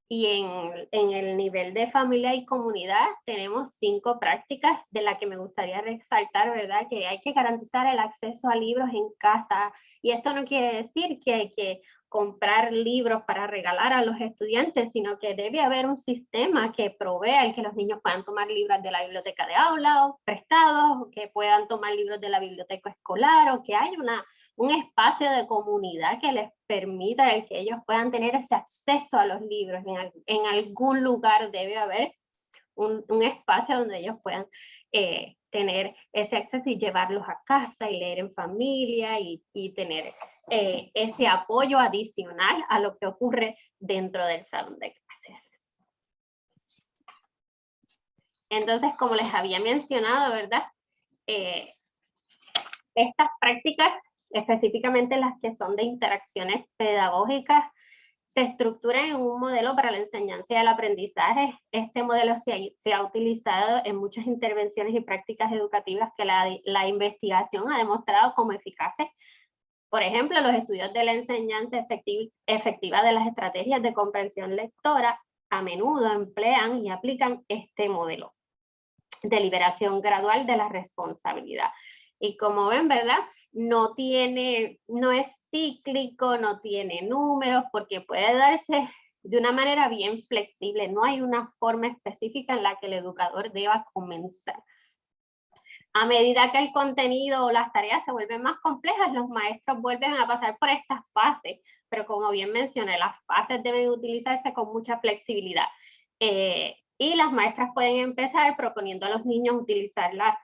Y en el nivel de familia y comunidad tenemos 5 prácticas, de las que me gustaría resaltar, ¿verdad?, que hay que garantizar el acceso a libros en casa. Y esto no quiere decir que hay que comprar libros para regalar a los estudiantes, sino que debe haber un sistema que provea el que los niños puedan tomar libros de la biblioteca de aula o prestados, o que puedan tomar libros de la biblioteca escolar, o que haya un espacio de comunidad que les permita el que ellos puedan tener ese acceso a los libros. En algún lugar debe haber un espacio donde ellos puedan tener ese acceso y llevarlos a casa y leer en familia y tener ese apoyo adicional a lo que ocurre dentro del salón de clases. Entonces, como les había mencionado, ¿verdad?, estas prácticas específicamente las que son de interacciones pedagógicas, se estructuran en un modelo para la enseñanza y el aprendizaje. Este modelo se ha utilizado en muchas intervenciones y prácticas educativas que la investigación ha demostrado como eficaces. Por ejemplo, los estudios de la enseñanza efectiva de las estrategias de comprensión lectora a menudo emplean y aplican este modelo de liberación gradual de la responsabilidad. Y como ven, ¿verdad? No es cíclico, no tiene números, porque puede darse de una manera bien flexible. No hay una forma específica en la que el educador deba comenzar. A medida que el contenido o las tareas se vuelven más complejas, los maestros vuelven a pasar por estas fases, pero como bien mencioné, las fases deben utilizarse con mucha flexibilidad. Y las maestras pueden empezar proponiendo a los niños utilizarla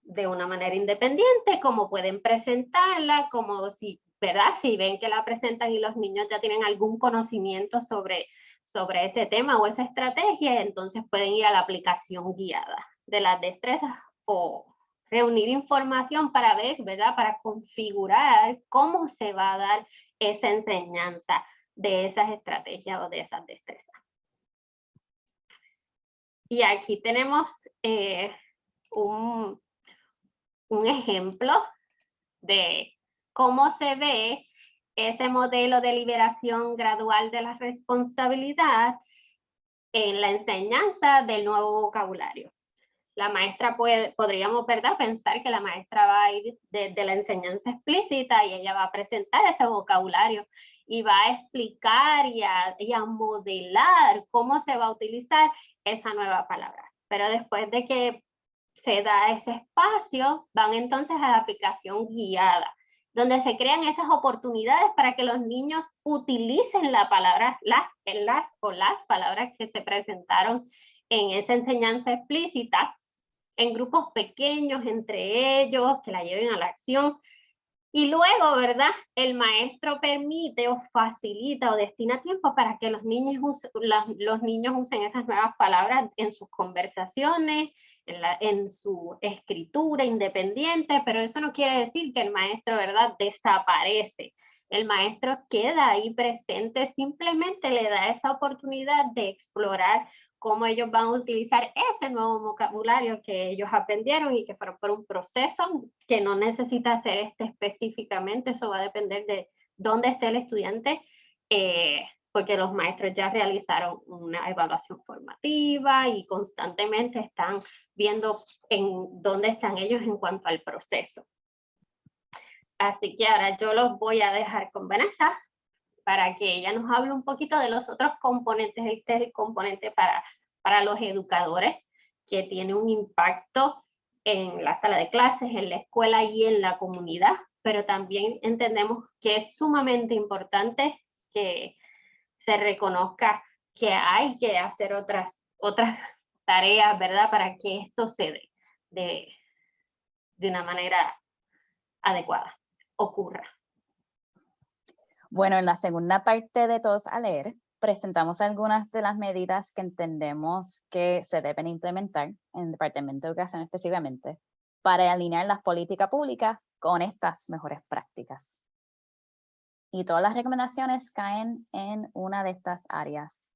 de una manera independiente, como pueden presentarla, como si, ¿verdad? Si ven que la presentan y los niños ya tienen algún conocimiento sobre ese tema o esa estrategia, entonces pueden ir a la aplicación guiada de las destrezas o reunir información para ver, ¿verdad? Para configurar cómo se va a dar esa enseñanza de esas estrategias o de esas destrezas. Y aquí tenemos un ejemplo de cómo se ve ese modelo de liberación gradual de la responsabilidad en la enseñanza del nuevo vocabulario. La maestra podríamos, ¿verdad?, pensar que la maestra va a ir desde la enseñanza explícita y ella va a presentar ese vocabulario y va a explicar y a modelar cómo se va a utilizar esa nueva palabra. Pero después de que se da ese espacio, van entonces a la aplicación guiada, donde se crean esas oportunidades para que los niños utilicen la palabra, las palabras que se presentaron en esa enseñanza explícita, en grupos pequeños entre ellos, que la lleven a la acción. Y luego, ¿verdad? El maestro permite o facilita o destina tiempo para que los niños usen esas nuevas palabras en sus conversaciones, en su escritura independiente, pero eso no quiere decir que el maestro, ¿verdad?, desaparece. El maestro queda ahí presente, simplemente le da esa oportunidad de explorar cómo ellos van a utilizar ese nuevo vocabulario que ellos aprendieron y que fueron por un proceso que no necesita ser específicamente. Eso va a depender de dónde esté el estudiante, porque los maestros ya realizaron una evaluación formativa y constantemente están viendo en dónde están ellos en cuanto al proceso. Así que ahora yo los voy a dejar con Vanessa para que ella nos hable un poquito de los otros componentes. Este es el componente para los educadores, que tiene un impacto en la sala de clases, en la escuela y en la comunidad, pero también entendemos que es sumamente importante que se reconozca que hay que hacer otras tareas, ¿verdad?, para que esto se dé de una manera adecuada, ocurra. Bueno, en la segunda parte de Todos a Leer, presentamos algunas de las medidas que entendemos que se deben implementar en el Departamento de Educación específicamente para alinear las políticas públicas con estas mejores prácticas. Y todas las recomendaciones caen en una de estas áreas.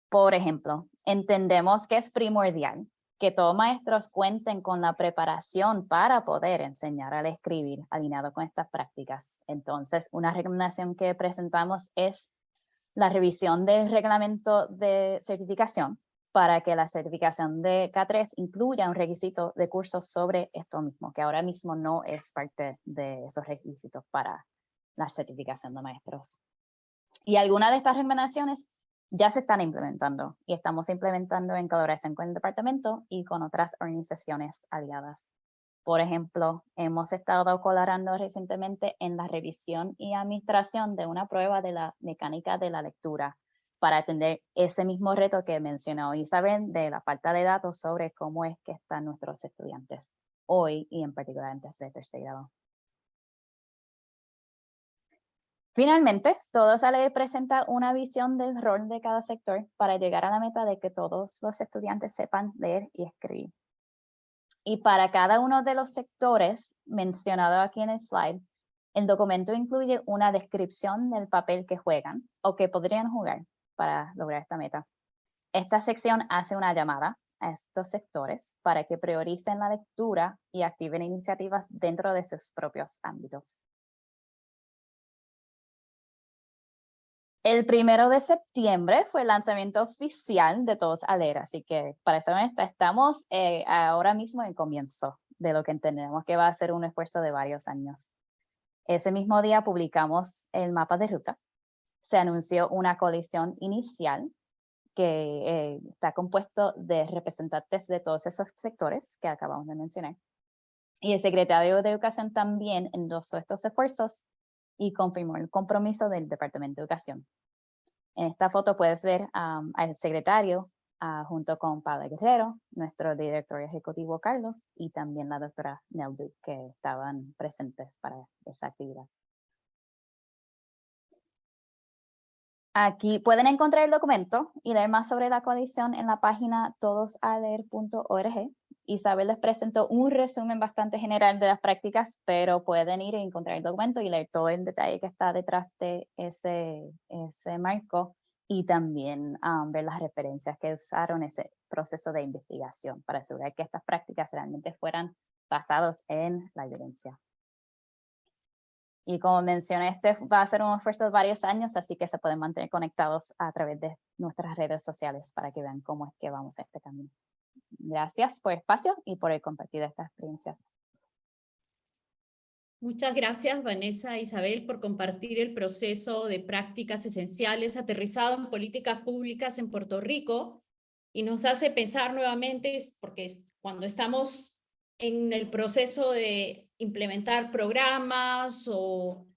Por ejemplo, entendemos que es primordial que todos maestros cuenten con la preparación para poder enseñar a escribir alineado con estas prácticas. Entonces, una recomendación que presentamos es la revisión del reglamento de certificación para que la certificación de K3 incluya un requisito de cursos sobre esto mismo, que ahora mismo no es parte de esos requisitos para la certificación de maestros. Y algunas de estas recomendaciones ya se están implementando y estamos implementando en colaboración con el departamento y con otras organizaciones aliadas. Por ejemplo, hemos estado colaborando recientemente en la revisión y administración de una prueba de la mecánica de la lectura para atender ese mismo reto que mencionó Isabel de la falta de datos sobre cómo es que están nuestros estudiantes hoy y en particular en tercer grado. Finalmente, Todos a Leer presenta una visión del rol de cada sector para llegar a la meta de que todos los estudiantes sepan leer y escribir. Y para cada uno de los sectores mencionados aquí en el slide, el documento incluye una descripción del papel que juegan o que podrían jugar para lograr esta meta. Esta sección hace una llamada a estos sectores para que prioricen la lectura y activen iniciativas dentro de sus propios ámbitos. El 1 de septiembre fue el lanzamiento oficial de Todos a Leer, así que para ser honesta, estamos ahora mismo en comienzo de lo que entendemos que va a ser un esfuerzo de varios años. Ese mismo día publicamos el mapa de ruta. Se anunció una coalición inicial que está compuesto de representantes de todos esos sectores que acabamos de mencionar. Y el secretario de Educación también endosó estos esfuerzos y confirmó el compromiso del Departamento de Educación. En esta foto puedes ver al secretario junto con Paula Guerrero, nuestro director ejecutivo Carlos y también la doctora Nell Duke, que estaban presentes para esa actividad. Aquí pueden encontrar el documento y leer más sobre la coalición en la página todosaleer.org. Isabel les presentó un resumen bastante general de las prácticas, pero pueden ir y encontrar el documento y leer todo el detalle que está detrás de ese marco y también ver las referencias que usaron ese proceso de investigación para asegurar que estas prácticas realmente fueran basadas en la evidencia. Y como mencioné, este va a ser un esfuerzo de varios años, así que se pueden mantener conectados a través de nuestras redes sociales para que vean cómo es que vamos a este camino. Gracias por el espacio y por el compartir estas experiencias. Muchas gracias, Vanessa e Isabel, por compartir el proceso de prácticas esenciales aterrizado en políticas públicas en Puerto Rico y nos hace pensar nuevamente, porque cuando estamos en el proceso de implementar programas o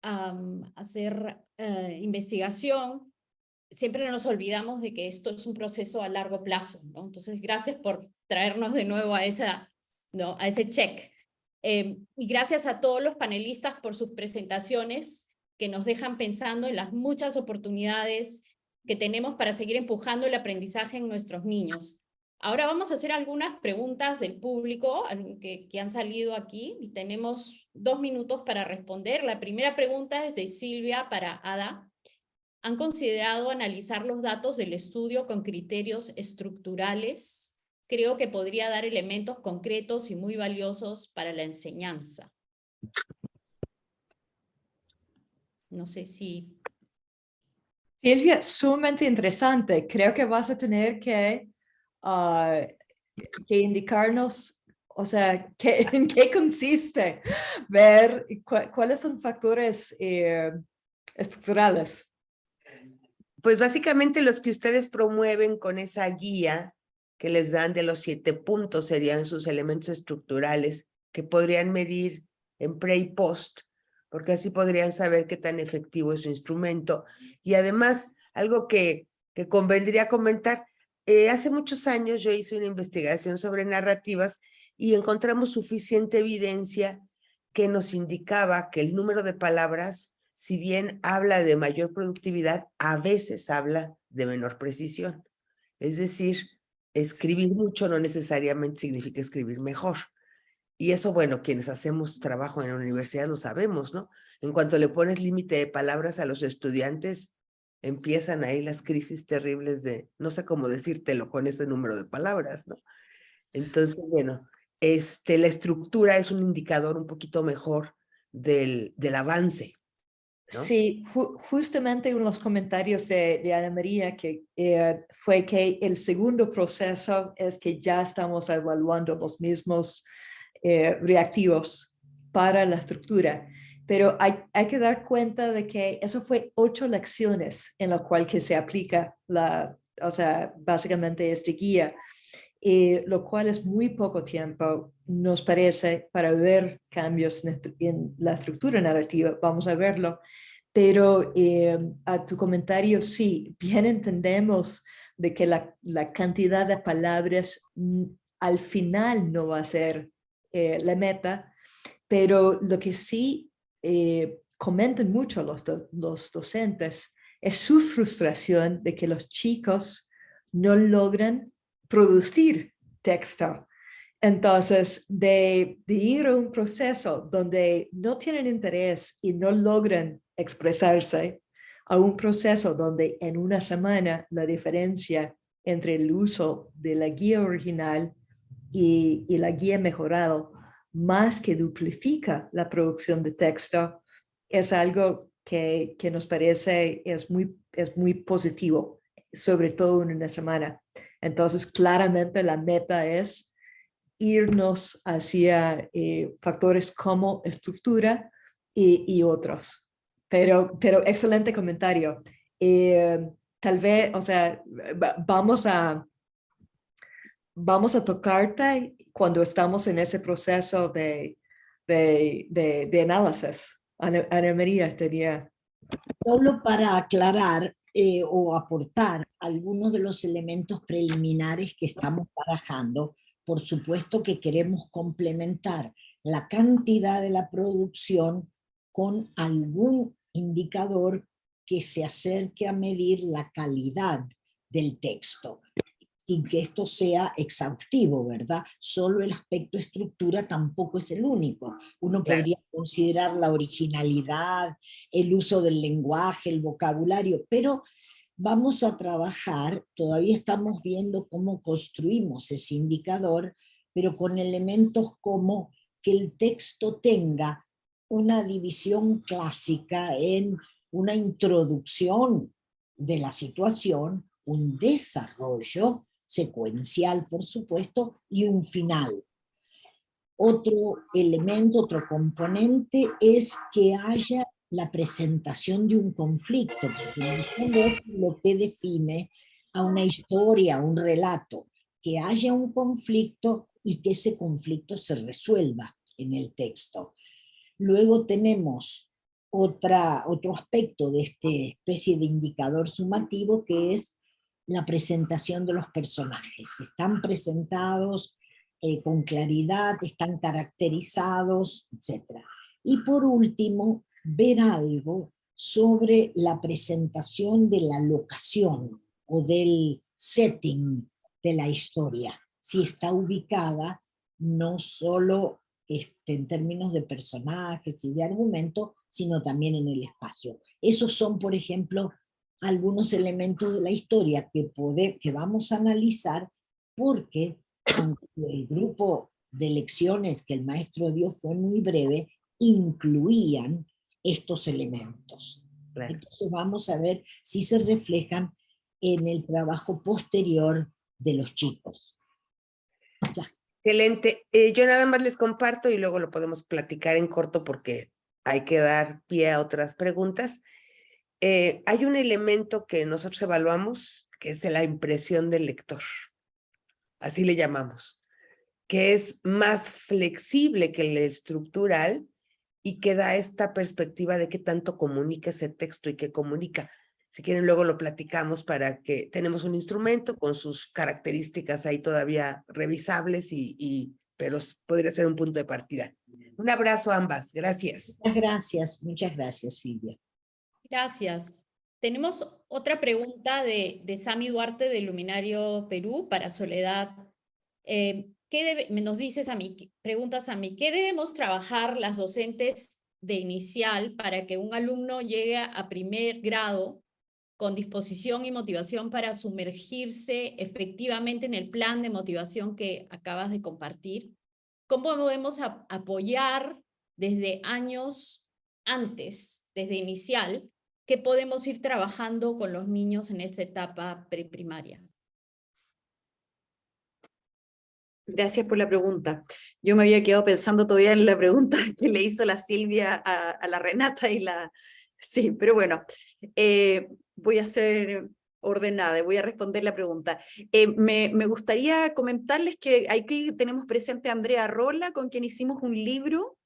hacer investigación, siempre nos olvidamos de que esto es un proceso a largo plazo, ¿no? Entonces, gracias por traernos de nuevo a ese check. Y gracias a todos los panelistas por sus presentaciones que nos dejan pensando en las muchas oportunidades que tenemos para seguir empujando el aprendizaje en nuestros niños. Ahora vamos a hacer algunas preguntas del público que han salido aquí y tenemos 2 minutos para responder. La primera pregunta es de Silvia para Ada. ¿Han considerado analizar los datos del estudio con criterios estructurales? Creo que podría dar elementos concretos y muy valiosos para la enseñanza. No sé si... Silvia, sumamente interesante. Creo que vas a tener que indicarnos, o sea, en qué consiste, ver cuáles son factores estructurales. Pues básicamente los que ustedes promueven con esa guía que les dan de los 7 puntos serían sus elementos estructurales que podrían medir en pre y post, porque así podrían saber qué tan efectivo es su instrumento. Y además, algo que convendría comentar, hace muchos años yo hice una investigación sobre narrativas y encontramos suficiente evidencia que nos indicaba que el número de palabras, si bien habla de mayor productividad, a veces habla de menor precisión. Es decir, escribir mucho no necesariamente significa escribir mejor. Y eso, bueno, quienes hacemos trabajo en la universidad lo sabemos, ¿no? En cuanto le pones límite de palabras a los estudiantes, empiezan ahí las crisis terribles de no sé cómo decírtelo con ese número de palabras, ¿no? Entonces, bueno, la estructura es un indicador un poquito mejor del avance, ¿no? Sí, justamente uno de los comentarios de Ana María que fue que el segundo proceso es que ya estamos evaluando los mismos reactivos para la estructura, pero hay que dar cuenta de que eso fue 8 lecciones en la cual que se aplica básicamente este guía, lo cual es muy poco tiempo, nos parece, para ver cambios en la estructura narrativa. Vamos a verlo. Pero a tu comentario, sí, bien entendemos de que la cantidad de palabras al final no va a ser la meta, pero lo que sí comentan mucho los docentes es su frustración de que los chicos no logran producir texto. Entonces, de ir a un proceso donde no tienen interés y no logran expresarse, a un proceso donde en una semana la diferencia entre el uso de la guía original y la guía mejorado más que duplica la producción de texto, es algo que nos parece es muy positivo, sobre todo en una semana. Entonces, claramente la meta es irnos hacia factores como estructura y otros. Pero excelente comentario. Tal vez, o sea, vamos a tocarte cuando estamos en ese proceso de análisis. Ana María tenía. Solo para aclarar o aportar algunos de los elementos preliminares que estamos barajando, por supuesto que queremos complementar la cantidad de la producción con algún indicador que se acerque a medir la calidad del texto, sin que esto sea exhaustivo, ¿verdad? Solo el aspecto estructura tampoco es el único. Uno podría considerar la originalidad, el uso del lenguaje, el vocabulario, pero vamos a trabajar, todavía estamos viendo cómo construimos ese indicador, pero con elementos como que el texto tenga una división clásica en una introducción de la situación, un desarrollo secuencial, por supuesto, y un final. Otro elemento, otro componente es que haya la presentación de un conflicto, porque en el fondo es lo que define a una historia, a un relato, que haya un conflicto y que ese conflicto se resuelva en el texto. Luego tenemos otro aspecto de esta especie de indicador sumativo, que es la presentación de los personajes. Están presentados con claridad, están caracterizados, etc. Y por último, ver algo sobre la presentación de la locación o del setting de la historia, si está ubicada no solo en términos de personajes y de argumento, sino también en el espacio. Esos son, por ejemplo, algunos elementos de la historia que vamos a analizar, porque aunque el grupo de lecciones que el maestro dio fue muy breve, incluían estos elementos. Claro. Entonces vamos a ver si se reflejan en el trabajo posterior de los chicos. Ya. Excelente. Yo nada más les comparto y luego lo podemos platicar en corto porque hay que dar pie a otras preguntas. Hay un elemento que nosotros evaluamos, que es la impresión del lector. Así le llamamos, que es más flexible que el estructural y que da esta perspectiva de qué tanto comunica ese texto y qué comunica. Si quieren, luego lo platicamos para que tenemos un instrumento con sus características ahí todavía revisables, pero podría ser un punto de partida. Un abrazo a ambas. Gracias. Muchas gracias, Silvia. Gracias. Tenemos otra pregunta de Sami Duarte de Luminario Perú para Soledad. Nos dices a mí, preguntas a mí, ¿qué debemos trabajar las docentes de inicial para que un alumno llegue a primer grado con disposición y motivación para sumergirse efectivamente en el plan de motivación que acabas de compartir? ¿Cómo podemos apoyar desde años antes, desde inicial, que podemos ir trabajando con los niños en esta etapa preprimaria? Gracias por la pregunta. Yo me había quedado pensando todavía en la pregunta que le hizo la Silvia a la Renata y la... Sí, pero bueno, voy a ser ordenada y voy a responder la pregunta. Me gustaría comentarles que aquí tenemos presente a Andrea Rola, con quien hicimos un libro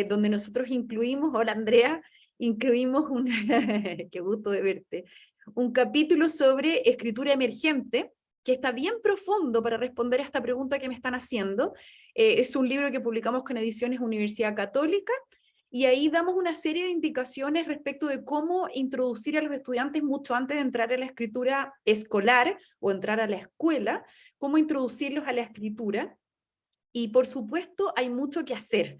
donde nosotros incluimos, hola Andrea, incluimos un, qué gusto de verte, un capítulo sobre escritura emergente, que está bien profundo para responder a esta pregunta que me están haciendo. Es un libro que publicamos con Ediciones Universidad Católica, y ahí damos una serie de indicaciones respecto de cómo introducir a los estudiantes mucho antes de entrar a la escritura escolar o entrar a la escuela, cómo introducirlos a la escritura. Y por supuesto hay mucho que hacer.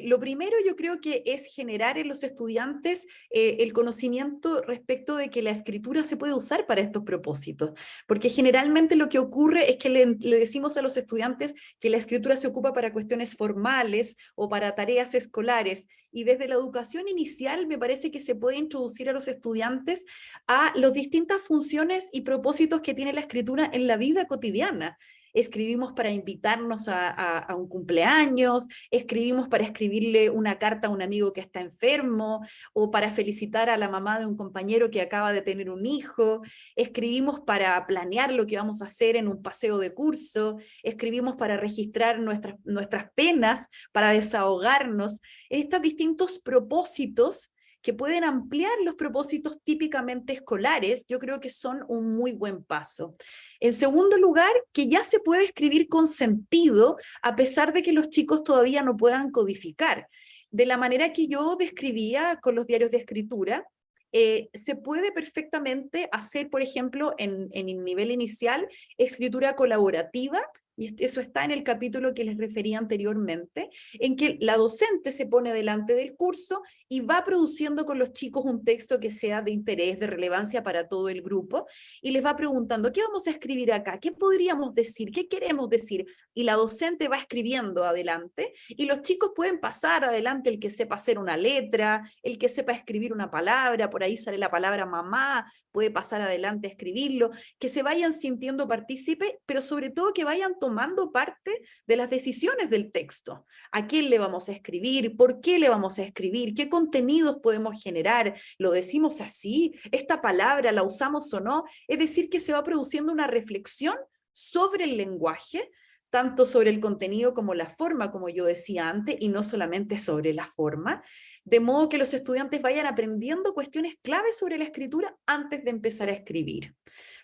Lo primero yo creo que es generar en los estudiantes el conocimiento respecto de que la escritura se puede usar para estos propósitos, porque generalmente lo que ocurre es que le decimos a los estudiantes que la escritura se ocupa para cuestiones formales o para tareas escolares, y desde la educación inicial me parece que se puede introducir a los estudiantes a las distintas funciones y propósitos que tiene la escritura en la vida cotidiana. Escribimos para invitarnos a un cumpleaños, escribimos para escribirle una carta a un amigo que está enfermo, o para felicitar a la mamá de un compañero que acaba de tener un hijo, escribimos para planear lo que vamos a hacer en un paseo de curso, escribimos para registrar nuestras penas, para desahogarnos. Estos distintos propósitos que pueden ampliar los propósitos típicamente escolares, yo creo que son un muy buen paso. En segundo lugar, que ya se puede escribir con sentido, a pesar de que los chicos todavía no puedan codificar. De la manera que yo describía con los diarios de escritura, se puede perfectamente hacer, por ejemplo, en el nivel inicial, escritura colaborativa, y eso está en el capítulo que les refería anteriormente, en que la docente se pone delante del curso y va produciendo con los chicos un texto que sea de interés, de relevancia para todo el grupo, y les va preguntando, ¿qué vamos a escribir acá? ¿Qué podríamos decir? ¿Qué queremos decir? Y la docente va escribiendo adelante, y los chicos pueden pasar adelante, el que sepa hacer una letra, el que sepa escribir una palabra, por ahí sale la palabra mamá, puede pasar adelante a escribirlo, que se vayan sintiendo partícipes, pero sobre todo que vayan tomando parte de las decisiones del texto. ¿A quién le vamos a escribir? ¿Por qué le vamos a escribir? ¿Qué contenidos podemos generar? ¿Lo decimos así? ¿Esta palabra la usamos o no? Es decir, que se va produciendo una reflexión sobre el lenguaje, tanto sobre el contenido como la forma, como yo decía antes, y no solamente sobre la forma, de modo que los estudiantes vayan aprendiendo cuestiones claves sobre la escritura antes de empezar a escribir.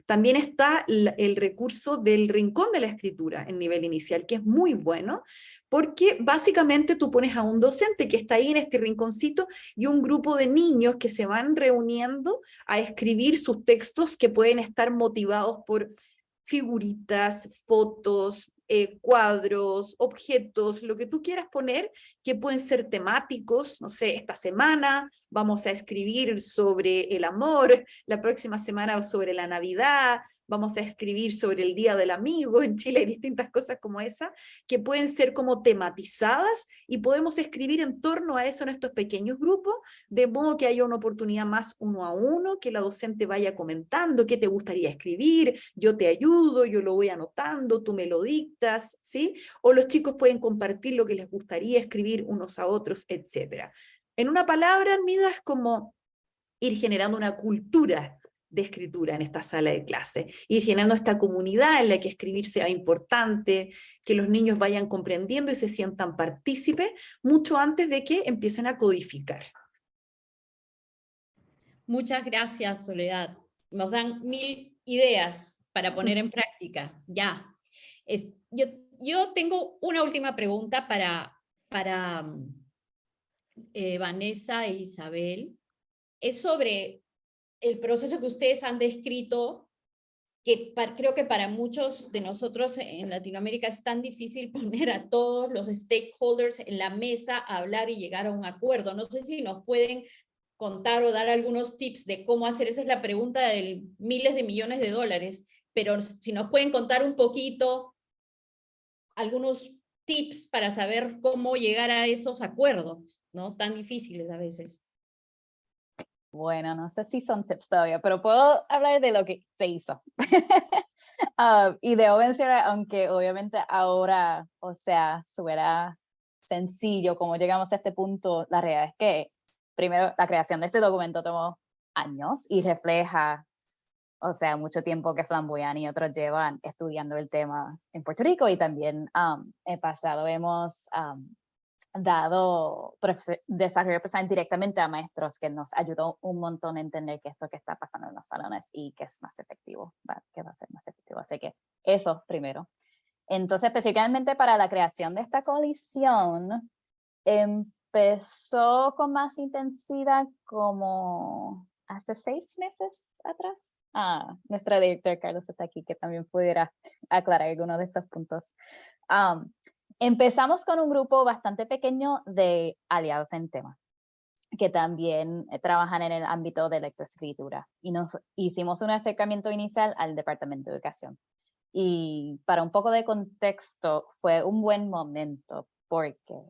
También está el recurso del rincón de la escritura en nivel inicial, que es muy bueno, porque básicamente tú pones a un docente que está ahí en este rinconcito y un grupo de niños que se van reuniendo a escribir sus textos, que pueden estar motivados por figuritas, fotos, cuadros, objetos, lo que tú quieras poner, que pueden ser temáticos. No sé, esta semana vamos a escribir sobre el amor, la próxima semana sobre la Navidad, vamos a escribir sobre el Día del Amigo. En Chile hay distintas cosas como esa, que pueden ser como tematizadas, y podemos escribir en torno a eso en estos pequeños grupos, de modo que haya una oportunidad más uno a uno, que la docente vaya comentando qué te gustaría escribir, yo te ayudo, yo lo voy anotando, tú me lo dictas, ¿sí? O los chicos pueden compartir lo que les gustaría escribir unos a otros, etc. En una palabra, Armida, es como ir generando una cultura de escritura en esta sala de clase, ir generando esta comunidad en la que escribir sea importante, que los niños vayan comprendiendo y se sientan partícipes mucho antes de que empiecen a codificar. Muchas gracias, Soledad. Nos dan 1000 ideas para poner en práctica, ya. Yo tengo una última pregunta para Vanessa e Isabel. Es sobre el proceso que ustedes han descrito, que creo que para muchos de nosotros en Latinoamérica es tan difícil poner a todos los stakeholders en la mesa a hablar y llegar a un acuerdo. No sé si nos pueden contar o dar algunos tips de cómo hacer. Esa es la pregunta de miles de millones de dólares, pero si nos pueden contar un poquito, algunos tips para saber cómo llegar a esos acuerdos, ¿no? Tan difíciles a veces. Bueno, no sé si son tips todavía, pero puedo hablar de lo que se hizo. Y debo mencionar, aunque obviamente ahora, o sea, suena sencillo como llegamos a este punto, la realidad es que primero la creación de este documento tomó años y refleja, o sea, mucho tiempo que Flamboyant y otros llevan estudiando el tema en Puerto Rico, y también en pasado hemos dado desarrollo profesional directamente a maestros, que nos ayudó un montón a entender que esto que está pasando en los salones y que es más efectivo, que va a ser más efectivo. Así que eso primero. Entonces, específicamente para la creación de esta coalición, empezó con más intensidad como hace 6 meses atrás. Nuestro director Carlos está aquí, que también pudiera aclarar algunos de estos puntos. Empezamos con un grupo bastante pequeño de aliados en tema, que también trabajan en el ámbito de lectoescritura. Y nos hicimos un acercamiento inicial al Departamento de Educación. Y para un poco de contexto, fue un buen momento porque,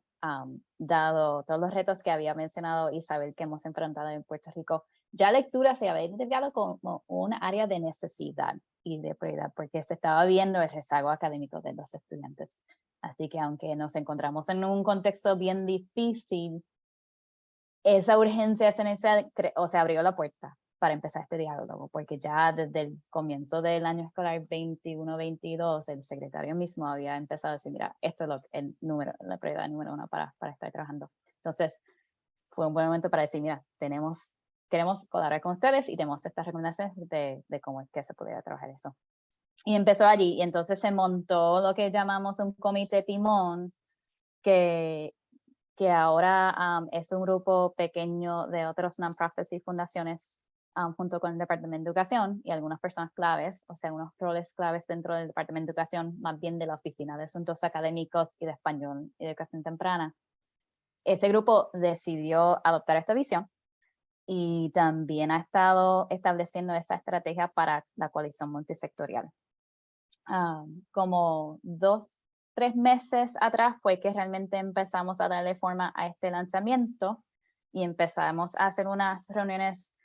dado todos los retos que había mencionado Isabel que hemos enfrentado en Puerto Rico, ya lectura se había identificado como un área de necesidad y de prioridad, porque se estaba viendo el rezago académico de los estudiantes. Así que aunque nos encontramos en un contexto bien difícil, esa urgencia esencial, o sea, abrió la puerta para empezar este diálogo, porque ya desde el comienzo del año escolar 21-22, el secretario mismo había empezado a decir, mira, esto es la prioridad número 1 para estar trabajando. Entonces, fue un buen momento para decir, mira, queremos colaborar con ustedes y tenemos estas recomendaciones de cómo es que se pudiera trabajar eso. Y empezó allí, y entonces se montó lo que llamamos un comité timón, que ahora es un grupo pequeño de otros non-profits y fundaciones junto con el Departamento de Educación y algunas personas claves, o sea, unos roles claves dentro del Departamento de Educación, más bien de la Oficina de Asuntos Académicos y de Español y Educación Temprana. Ese grupo decidió adoptar esta visión y también ha estado estableciendo esa estrategia para la coalición multisectorial. Como 2-3 meses atrás fue que realmente empezamos a darle forma a este lanzamiento y empezamos a hacer unas reuniones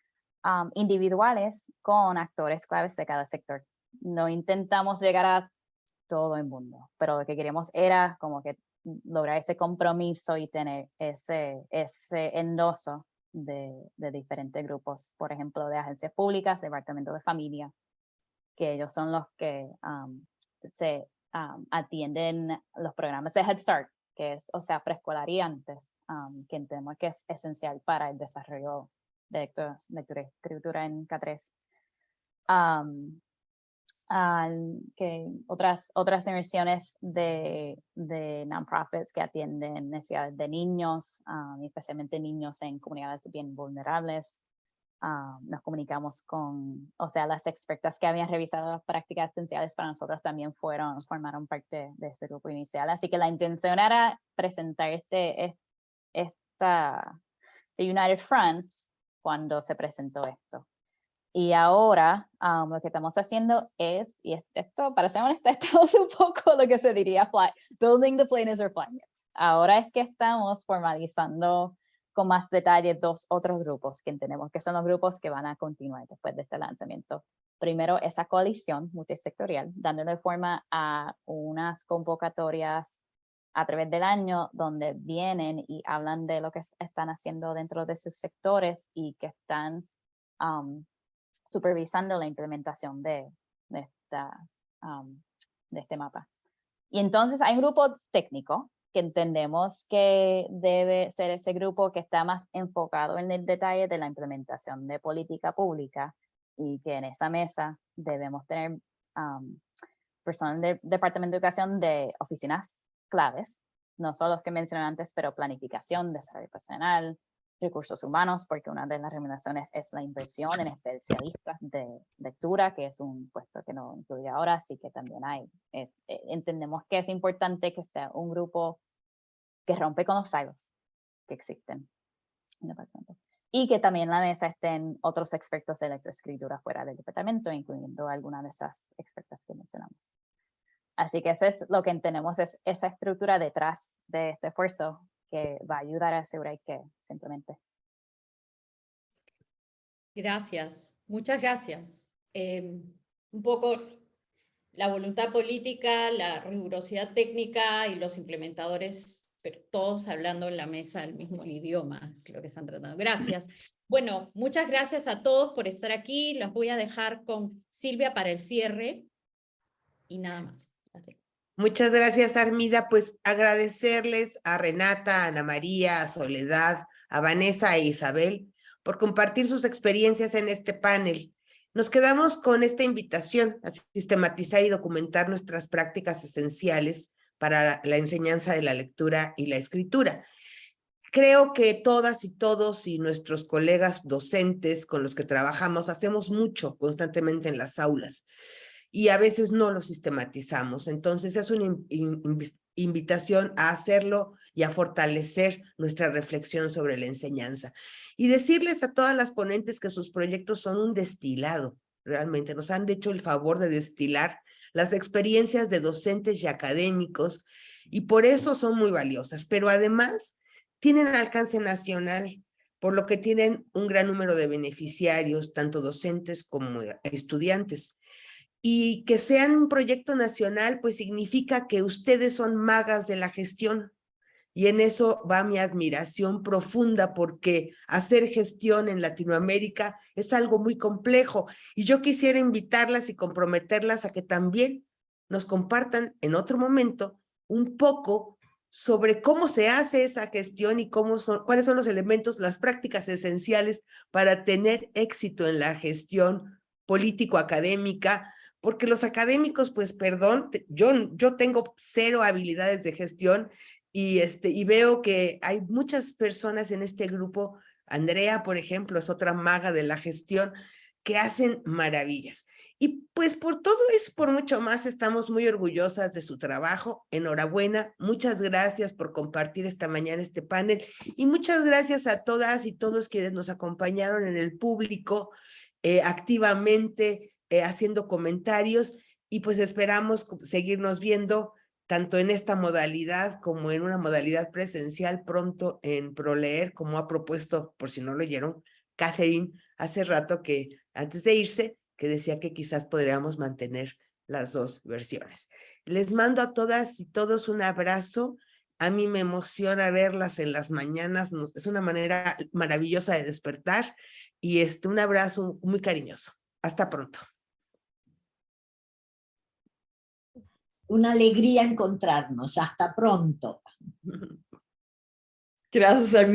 individuales con actores claves de cada sector. No intentamos llegar a todo el mundo, pero lo que queríamos era como que lograr ese compromiso y tener ese endoso de diferentes grupos, por ejemplo, de agencias públicas, Departamento de Familia, que ellos son los que atienden los programas de Head Start, que es, o sea, preescolar y antes, que entendemos que es esencial para el desarrollo de lectura y escritura en K3. Que otras inversiones de non-profits que atienden necesidades de niños, especialmente niños en comunidades bien vulnerables. Nos comunicamos con, o sea, las expertas que habían revisado las prácticas esenciales para nosotros también formaron parte de ese grupo inicial. Así que la intención era presentar esta United Front cuando se presentó esto. Y ahora lo que estamos haciendo es, y esto, para ser honesta, esto es un poco lo que se diría building the plane as we're flying it. Ahora es que estamos formalizando con más detalle 2 otros grupos que entendemos que son los grupos que van a continuar después de este lanzamiento. Primero, esa coalición multisectorial, dándole forma a unas convocatorias a través del año donde vienen y hablan de lo que están haciendo dentro de sus sectores y que están supervisando la implementación de este mapa. Y entonces hay un grupo técnico que entendemos que debe ser ese grupo que está más enfocado en el detalle de la implementación de política pública y que en esa mesa debemos tener personas del Departamento de Educación de oficinas claves, no solo los que mencioné antes, pero planificación, desarrollo personal, recursos humanos, porque una de las recomendaciones es la inversión en especialistas de lectura, que es un puesto que no incluye ahora, así que también entendemos que es importante que sea un grupo que rompe con los silos que existen en el departamento. Y que también en la mesa estén otros expertos de lectoescritura fuera del departamento, incluyendo algunas de esas expertas que mencionamos. Así que eso es lo que entendemos, es esa estructura detrás de este esfuerzo que va a ayudar a asegurar que se implemente. Gracias, muchas gracias. Un poco la voluntad política, la rigurosidad técnica y los implementadores, pero todos hablando en la mesa el mismo idioma, es lo que están tratando. Gracias. Bueno, muchas gracias a todos por estar aquí. Los voy a dejar con Silvia para el cierre y nada más. Muchas gracias, Armida. Pues agradecerles a Renata, a Ana María, a Soledad, a Vanessa e Isabel por compartir sus experiencias en este panel. Nos quedamos con esta invitación a sistematizar y documentar nuestras prácticas esenciales para la enseñanza de la lectura y la escritura. Creo que todas y todos y nuestros colegas docentes con los que trabajamos hacemos mucho constantemente en las aulas y a veces no lo sistematizamos. Entonces es una invitación a hacerlo y a fortalecer nuestra reflexión sobre la enseñanza. Y decirles a todas las ponentes que sus proyectos son un destilado, realmente nos han hecho el favor de destilar las experiencias de docentes y académicos, y por eso son muy valiosas, pero además tienen alcance nacional, por lo que tienen un gran número de beneficiarios, tanto docentes como estudiantes. Y que sean un proyecto nacional, pues significa que ustedes son magas de la gestión. Y en eso va mi admiración profunda, porque hacer gestión en Latinoamérica es algo muy complejo. Y yo quisiera invitarlas y comprometerlas a que también nos compartan en otro momento un poco sobre cómo se hace esa gestión y cuáles son los elementos, las prácticas esenciales para tener éxito en la gestión político-académica, porque los académicos, pues perdón, yo tengo 0 habilidades de gestión y veo que hay muchas personas en este grupo. Andrea, por ejemplo, es otra maga de la gestión, que hacen maravillas. Y pues por todo eso, por mucho más, estamos muy orgullosas de su trabajo. Enhorabuena, muchas gracias por compartir esta mañana este panel, y muchas gracias a todas y todos quienes nos acompañaron en el público, activamente haciendo comentarios, y pues esperamos seguirnos viendo tanto en esta modalidad como en una modalidad presencial pronto en ProLeer, como ha propuesto, por si no lo oyeron, Catherine hace rato, que antes de irse, que decía que quizás podríamos mantener las 2 versiones. Les mando a todas y todos un abrazo. A mí me emociona verlas en las mañanas, es una manera maravillosa de despertar, y un abrazo muy cariñoso. Hasta pronto. Una alegría encontrarnos. Hasta pronto. Gracias a